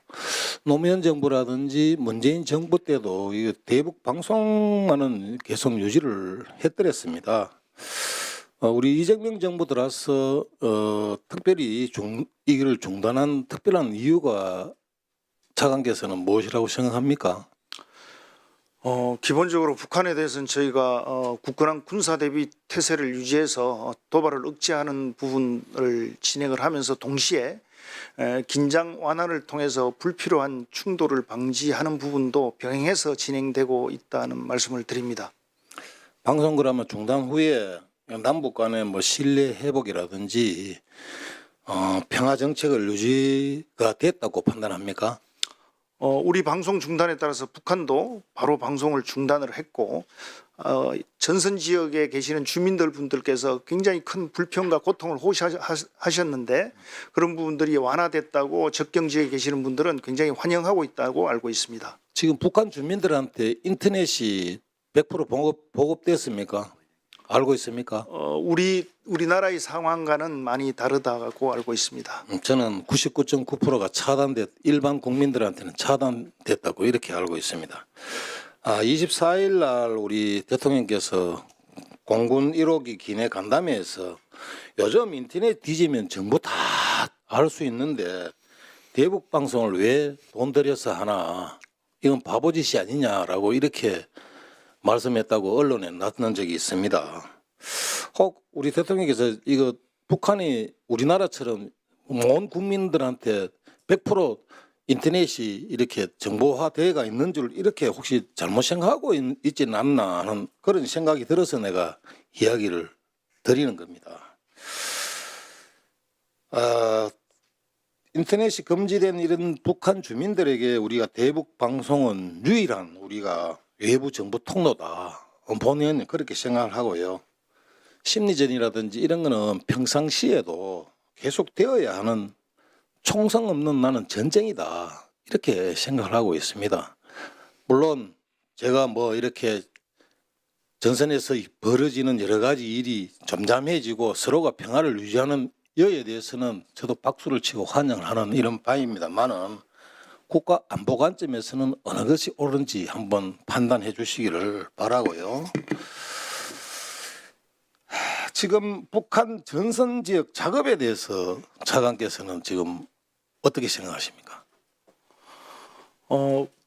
노무현 정부라든지 문재인 정부 때도 이 대북 방송만은 계속 유지를 했더랬습니다. 우리 이재명 정부 들어서 특별히 이걸 중단한 특별한 이유가 차관께서는 무엇이라고 생각합니까? 기본적으로 북한에 대해서는 저희가 굳건한 군사 대비 태세를 유지해서 도발을 억제하는 부분을 진행을 하면서 동시에 긴장 완화를 통해서 불필요한 충돌을 방지하는 부분도 병행해서 진행되고 있다는 말씀을 드립니다. 방송 그러면 중단 후에 남북 간의 뭐 신뢰 회복이라든지 평화 정책을 유지가 됐다고 판단합니까? 우리 방송 중단에 따라서 북한도 바로 방송을 중단을 했고 전선 지역에 계시는 주민들 분들께서 굉장히 큰 불평과 고통을 호소하셨는데 그런 부분들이 완화됐다고 접경 지역에 계시는 분들은 굉장히 환영하고 있다고 알고 있습니다. 지금 북한 주민들한테 인터넷이 100% 보급됐습니까? 알고 있습니까? 우리나라의 상황과는 많이 다르다고 알고 있습니다. 저는 99.9%가 일반 국민들한테는 차단됐다고 이렇게 알고 있습니다. 24일 날 우리 대통령께서 공군 1호기 기내 간담회에서 요즘 인터넷 뒤지면 정보 다 알 수 있는데 대북 방송을 왜 돈 들여서 하나? 이건 바보짓이 아니냐라고 이렇게 말씀했다고 언론에 나타난 적이 있습니다. 혹 우리 대통령께서 이거 북한이 우리나라처럼 온 국민들한테 100% 인터넷이 이렇게 정보화되어가 있는 줄 이렇게 혹시 잘못 생각하고 있지는 않나 하는 그런 생각이 들어서 내가 이야기를 드리는 겁니다. 인터넷이 금지된 이런 북한 주민들에게 우리가 대북 방송은 유일한 우리가 외부 정보 통로다. 본의원은 그렇게 생각을 하고요. 심리전이라든지 이런 거는 평상시에도 계속 되어야 하는 총성 없는 나는 전쟁이다. 이렇게 생각을 하고 있습니다. 물론 제가 뭐 이렇게 전선에서 벌어지는 여러 가지 일이 잠잠해지고 서로가 평화를 유지하는 여에 대해서는 저도 박수를 치고 환영을 하는 이런 바입니다만은 국가 안보 관점에서는 어느 것이 옳은지 한번 판단해 주시기를 바라고요. 지금 북한 전선 지역 작업에 대해서 차관께서는 지금 어떻게 생각하십니까?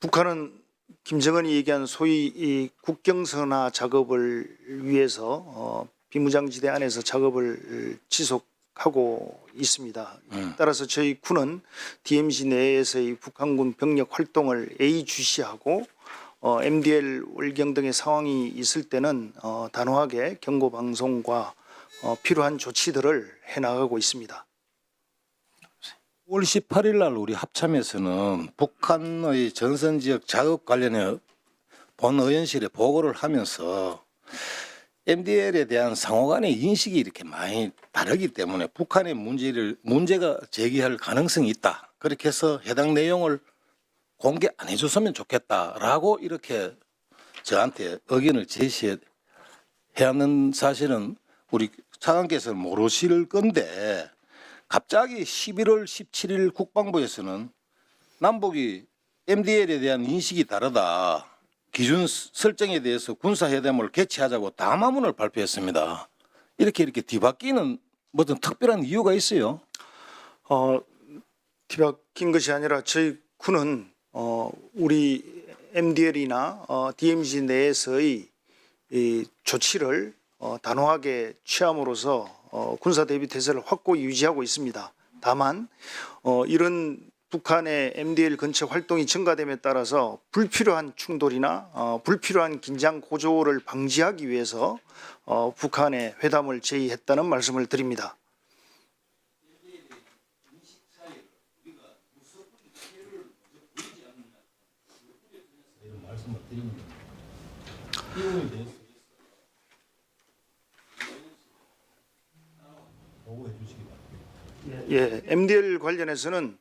북한은 김정은이 얘기한 소위 이 국경선화 작업을 위해서 비무장지대 안에서 작업을 지속하고 있습니다. 따라서 저희 군은 DMZ 내에서의 북한군 병력 활동을 예의주시하고 MDL 월경 등의 상황이 있을 때는 단호하게 경고 방송과 필요한 조치들을 해나가고 있습니다. 5월 18일 날 우리 합참에서는 북한의 전선 지역 자극 관련해 본 의원실에 보고를 하면서 MDL에 대한 상호 간의 인식이 이렇게 많이 다르기 때문에 북한의 문제가 제기할 가능성이 있다. 그렇게 해서 해당 내용을 공개 안 해줬으면 좋겠다라고 이렇게 저한테 의견을 제시해야 하는 사실은 우리 차관께서는 모르실 건데 갑자기 11월 17일 국방부에서는 남북이 MDL에 대한 인식이 다르다. 기준 설정에 대해서 군사회담을 개최하자고 담화문을 발표했습니다. 이렇게 뒤바뀌는 어떤 특별한 이유가 있어요? 뒤바뀐 것이 아니라 저희 군은 우리 MDL이나 DMZ 내에서의 이 조치를 단호하게 취함으로써 군사 대비 태세를 확고히 유지하고 있습니다. 다만 이런 북한의 MDL 근처 활동이 증가됨에 따라서 불필요한 충돌이나 불필요한 긴장 고조를 방지하기 위해서 북한에 회담을 제의했다는 말씀을 드립니다. 예, MDL 관련해서는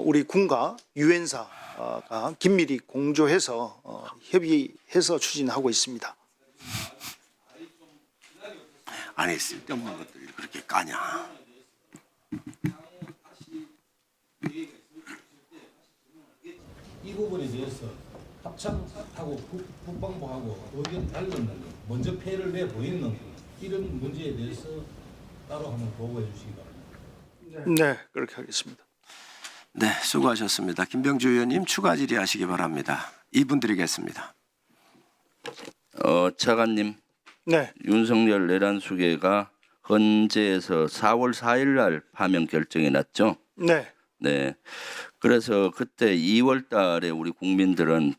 우리 군과 유엔사가 긴밀히 공조해서 협의해서 추진하고 있습니다. 아니 쓸데없는 것들이 그렇게 까냐. 이 부분에 대해서 합참하고 국방부하고 의견 달랐는지 먼저 폐를 내보이는 이런 문제에 대해서 따로 한번 보고해 주시기 바랍니다. 네, 그렇게 하겠습니다. 네, 수고하셨습니다. 김병주 의원님 추가 질의하시기 바랍니다. 2분 드리겠습니다. 차관님. 네. 윤석열 내란수계가 헌재에서 4월 4일 날 파면 결정이 났죠. 네. 네. 그래서 그때 2월 달에 우리 국민들은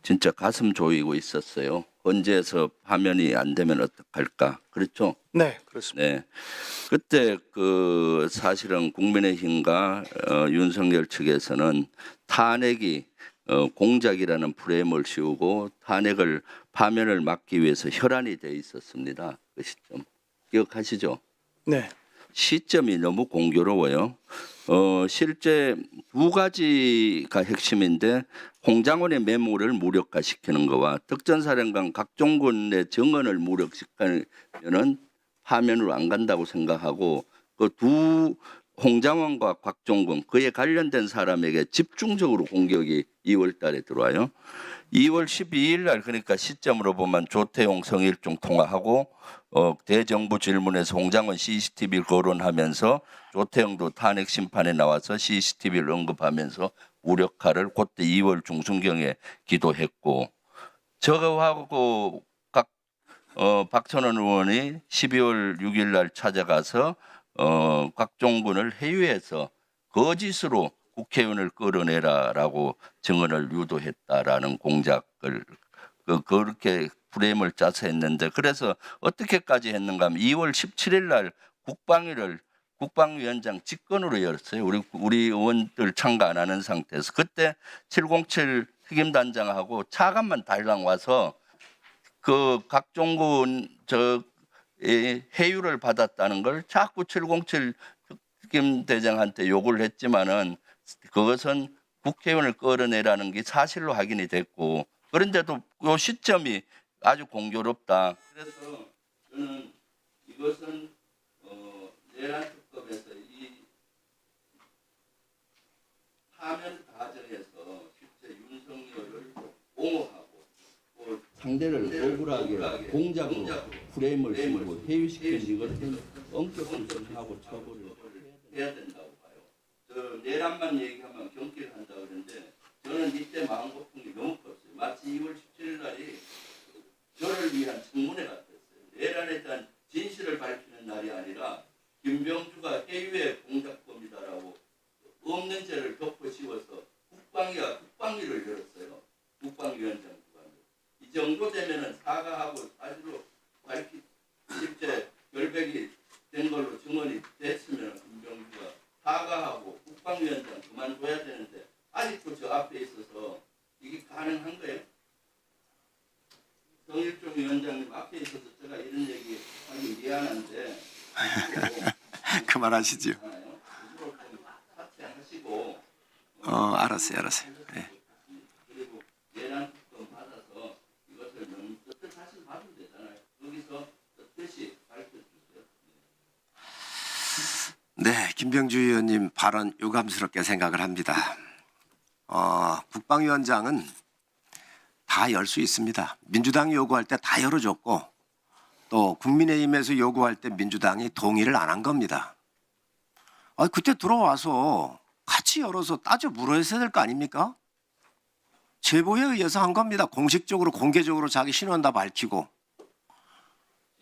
진짜 가슴 조이고 있었어요. 헌재에서 파면이 안 되면 어떡할까? 그렇죠? 네, 그렇습니다. 네. 그때 그 사실은 국민의힘과 윤석열 측에서는 탄핵이 공작이라는 프레임을 씌우고 탄핵을 파면을 막기 위해서 혈안이 돼 있었습니다. 그 시점 기억하시죠? 네. 시점이 너무 공교로워요. 실제 두 가지가 핵심인데 홍장원의 메모를 무력화시키는 거와 특전사령관 각종군의 정언을 무력시키면은 파면으로 안 간다고 생각하고 그 두 홍장원과 곽종군 그에 관련된 사람에게 집중적으로 공격이 2월 달에 들어와요. 2월 12일 날 그러니까 시점으로 보면 조태용 성일종 통화하고 대정부 질문에서 홍장원 CCTV를 거론하면서 조태용도 탄핵 심판에 나와서 CCTV를 언급하면서 무력화를 그때 2월 중순경에 기도했고 저거하고 박찬원 의원이 12월 6일 날 찾아가서 곽종군을 회유해서 거짓으로 국회의원을 끌어내라라고 증언을 유도했다라는 공작을 그렇게 프레임을 짜서 했는데 그래서 어떻게까지 했는가 하면 2월 17일 날 국방위를 국방위원장 직권으로 열었어요. 우리 의원들 참가 안 하는 상태에서 그때 707 특임단장하고 차관만 달랑 와서 그 각종군 회유를 받았다는 걸 자꾸 707 특임대장한테 요구를 했지만은 그것은 국회의원을 끌어내라는 게 사실로 확인이 됐고 그런데도 이 시점이 아주 공교롭다. 그래서 저는 이것은 내란특검에서 이 파면 과정에서 실제 윤석열을 옹호하고 상대를 억울하게 공작으로 프레임을 씌우고 회유시킨 이것은 엄격한 조치하고 처벌을 해야 된다고 봐요. 저 내란만 얘기하면 경기를 한다 그러는데 저는 이때 마음 고통이 너무 컸어요. 마치 2월 17일 날이 저를 위한 청문회 같았어요. 내란에 대한 진실을 밝히는 날이 아니라 김병주가 해유의 공작범이다라고 없는 죄를 덮어 씌워서 국방위가 국방위를 열었어요. 국방위원장 구간을. 이 정도 되면은 사과하고 사실로 밝히 실제 결백이 된 걸로 증언이 됐으면 김병주가 사과하고 국방위원장 그만둬야 되는데 아직도 저 앞에 있어서 이게 가능한 거예요? 정일종 위원장님 앞에 있어서 제가 이런 얘기 하기 미안한데 그만하시죠. 사퇴하시고 알았어요. 네. 그리고 내란 특검 받아서 이것을 뜻하신 받으면 되잖아요. 여기서 뜻이 밝혀주세요. 네, 김병주 의원님 발언 유감스럽게 생각을 합니다. 국방위원장은 다 열 수 있습니다. 민주당이 요구할 때 다 열어줬고 또 국민의힘에서 요구할 때 민주당이 동의를 안 한 겁니다. 그때 들어와서 같이 열어서 따져 물어야 될 거 아닙니까? 제보에 의해서 한 겁니다. 공식적으로 공개적으로 자기 신원 다 밝히고.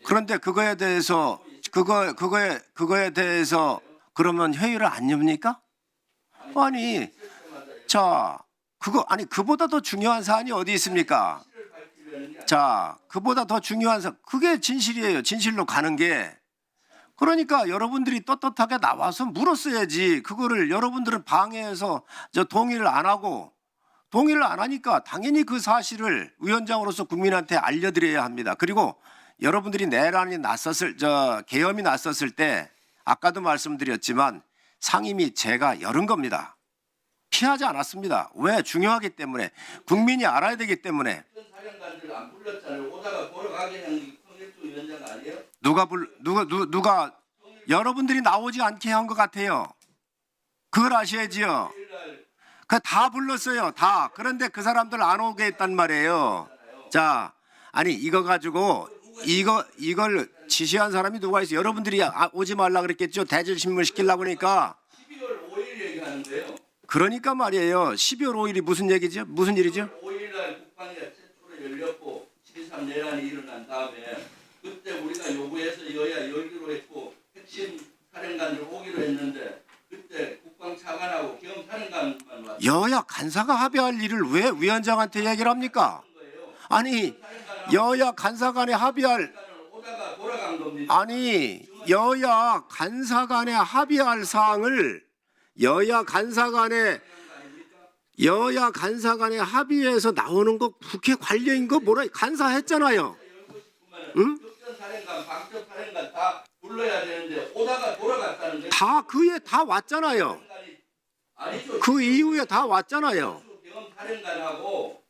그런데 그거에 대해서 그러면 회의를 안 엽니까? 아니 자 그보다 더 중요한 사안이 어디 있습니까? 자, 그보다 더 중요한 사안, 그게 진실이에요. 진실로 가는 게. 그러니까 여러분들이 떳떳하게 나와서 물었어야지. 그거를 여러분들은 방해해서 동의를 안 하고, 동의를 안 하니까 당연히 그 사실을 위원장으로서 국민한테 알려드려야 합니다. 그리고 여러분들이 내란이 계엄이 났었을 때 아까도 말씀드렸지만 상임위 제가 열은 겁니다. 피하지 않았습니다. 왜? 중요하기 때문에. 국민이 알아야 되기 때문에. 사령관들 안 불렀잖아요. 오다가 돌아가게 한 성일종 위원장 아니에요? 누가 여러분들이 나오지 않게 한 것 같아요. 그걸 아셔야지요. 그 다 불렀어요. 다. 그런데 그 사람들 안 오게 했단 말이에요. 자, 아니 이거 가지고 이걸 지시한 사람이 누가 있어요? 여러분들이 오지 말라 그랬겠죠. 대질신문 시키려고 그러니까. 12월 5일 얘기하는데요. 그러니까 말이에요. 12월 5일이 무슨 얘기죠? 무슨 일이죠? 5일 날 국방위가 최초로 열렸고 12.3 내란이 일어난 다음에 그때 우리가 요구해서 여야 열기로 했고 핵심 사령관들 오기로 했는데 그때 국방차관하고 기엄사령관만 왔어요. 여야 간사가 합의할 일을 왜 위원장한테 얘기를 합니까? 아니 여야 간사 간에 합의할 오다가 돌아간 겁니다. 아니 여야 간사 간에 합의할 사항을 여야 간사 간에 합의해서 나오는 거 국회 관료인 거 뭐라 간사했잖아요. 응? 특전사령관, 방첩사령관 다 불러야 되는데 오다가 돌아갔다는 거예요. 다 그에 다 왔잖아요. 아니죠. 그 이후에 다 왔잖아요. 경험사령관하고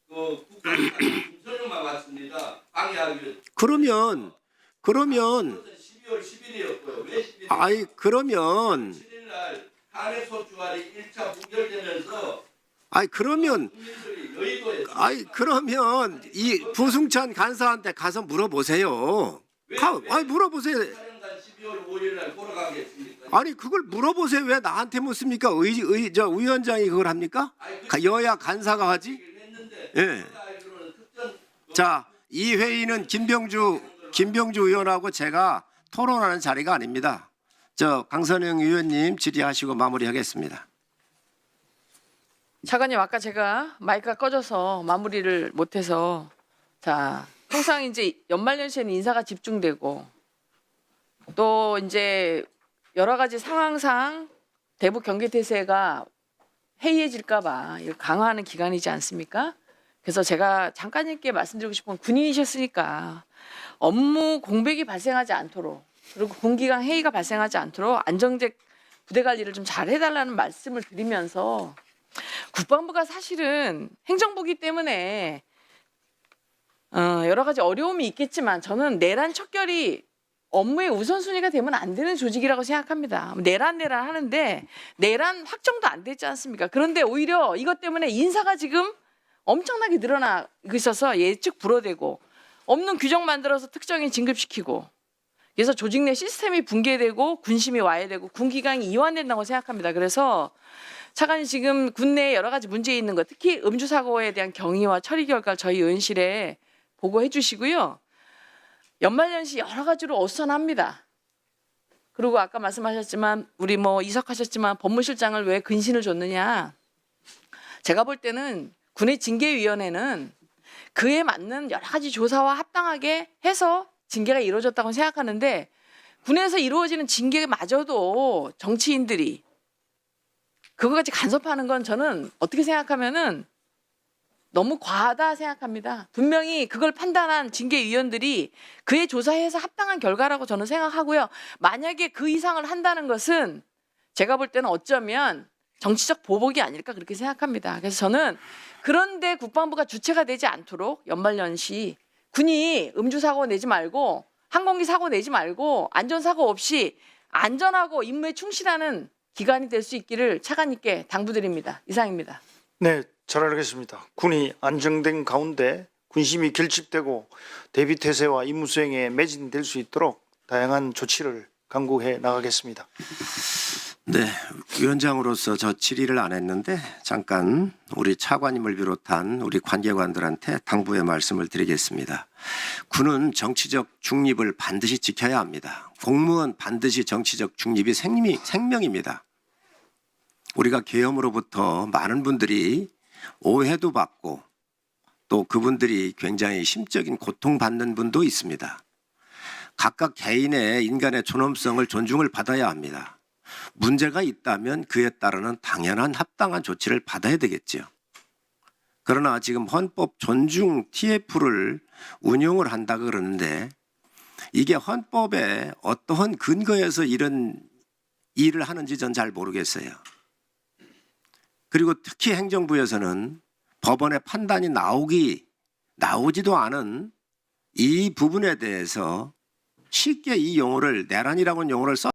그 국방사령 김선영만 왔습니다. 방해하기로. 그러면 12월 10일이었고요. 왜 10일? 아이 그러면 7일 날 탄핵소추안이 1차 부결되면서 그러면 국민들이 여의도에 그러면 이 부승찬 간사한테 가서 물어보세요. 물어보세요. 사령관 12월 5일 날 돌아가겠습니까? 아니 그걸 물어보세요. 왜 나한테 묻습니까? 위원장이 그걸 합니까? 여야 간사가 하지? 예. 자, 이 회의는 김병주 의원하고 제가 토론하는 자리가 아닙니다. 강선영 의원님 질의하시고 마무리하겠습니다. 차관님, 아까 제가 마이크가 꺼져서 마무리를 못해서, 자, 통상 이제 연말연시에는 인사가 집중되고 또 이제 여러 가지 상황상 대북 경계 태세가 해이해질까봐 강화하는 기간이지 않습니까? 그래서 제가 장관님께 말씀드리고 싶은 건 군인이셨으니까 업무 공백이 발생하지 않도록, 그리고 군기간 회의가 발생하지 않도록 안정적 부대 관리를 좀 잘 해달라는 말씀을 드리면서, 국방부가 사실은 행정부기 때문에 여러 가지 어려움이 있겠지만 저는 내란 척결이 업무의 우선순위가 되면 안 되는 조직이라고 생각합니다. 내란 하는데 내란 확정도 안 됐지 않습니까? 그런데 오히려 이것 때문에 인사가 지금 엄청나게 늘어나고 있어서 예측 불허되고, 없는 규정 만들어서 특정인 진급시키고, 그래서 조직 내 시스템이 붕괴되고 군심이 와해되고 군기강이 이완된다고 생각합니다. 그래서 차관이 지금 군내에 여러 가지 문제 있는 것, 특히 음주 사고에 대한 경위와 처리 결과를 저희 의원실에 보고해 주시고요. 연말연시 여러 가지로 어수선합니다. 그리고 아까 말씀하셨지만 우리 이석하셨지만 법무실장을 왜 근신을 줬느냐. 제가 볼 때는 군의 징계위원회는 그에 맞는 여러 가지 조사와 합당하게 해서 징계가 이루어졌다고 생각하는데, 군에서 이루어지는 징계마저도 정치인들이 그거까지 간섭하는 건 저는 어떻게 생각하면은 너무 과하다 생각합니다. 분명히 그걸 판단한 징계위원들이 그의 조사에서 합당한 결과라고 저는 생각하고요. 만약에 그 이상을 한다는 것은 제가 볼 때는 어쩌면 정치적 보복이 아닐까 그렇게 생각합니다. 그래서 저는 그런데 국방부가 주체가 되지 않도록 연말연시 군이 음주사고 내지 말고 항공기 사고 내지 말고 안전사고 없이 안전하고 임무에 충실하는 기관이 될 수 있기를 차관님께 당부드립니다. 이상입니다. 네, 잘 알겠습니다. 군이 안정된 가운데 군심이 결집되고 대비태세와 임무 수행에 매진될 수 있도록 다양한 조치를 강구해 나가겠습니다. 네, 위원장으로서 저 질의를 안 했는데 잠깐 우리 차관님을 비롯한 우리 관계관들한테 당부의 말씀을 드리겠습니다. 군은 정치적 중립을 반드시 지켜야 합니다. 공무원 반드시 정치적 중립이 생명입니다. 우리가 계엄으로부터 많은 분들이 오해도 받고 또 그분들이 굉장히 심적인 고통받는 분도 있습니다. 각각 개인의 인간의 존엄성을 존중을 받아야 합니다. 문제가 있다면 그에 따르는 당연한 합당한 조치를 받아야 되겠죠. 그러나 지금 헌법 존중 TF를 운용을 한다 그러는데 이게 헌법에 어떠한 근거에서 이런 일을 하는지 전 잘 모르겠어요. 그리고 특히 행정부에서는 법원의 판단이 나오지도 않은 이 부분에 대해서 쉽게 이 용어를 내란이라는 용어를 써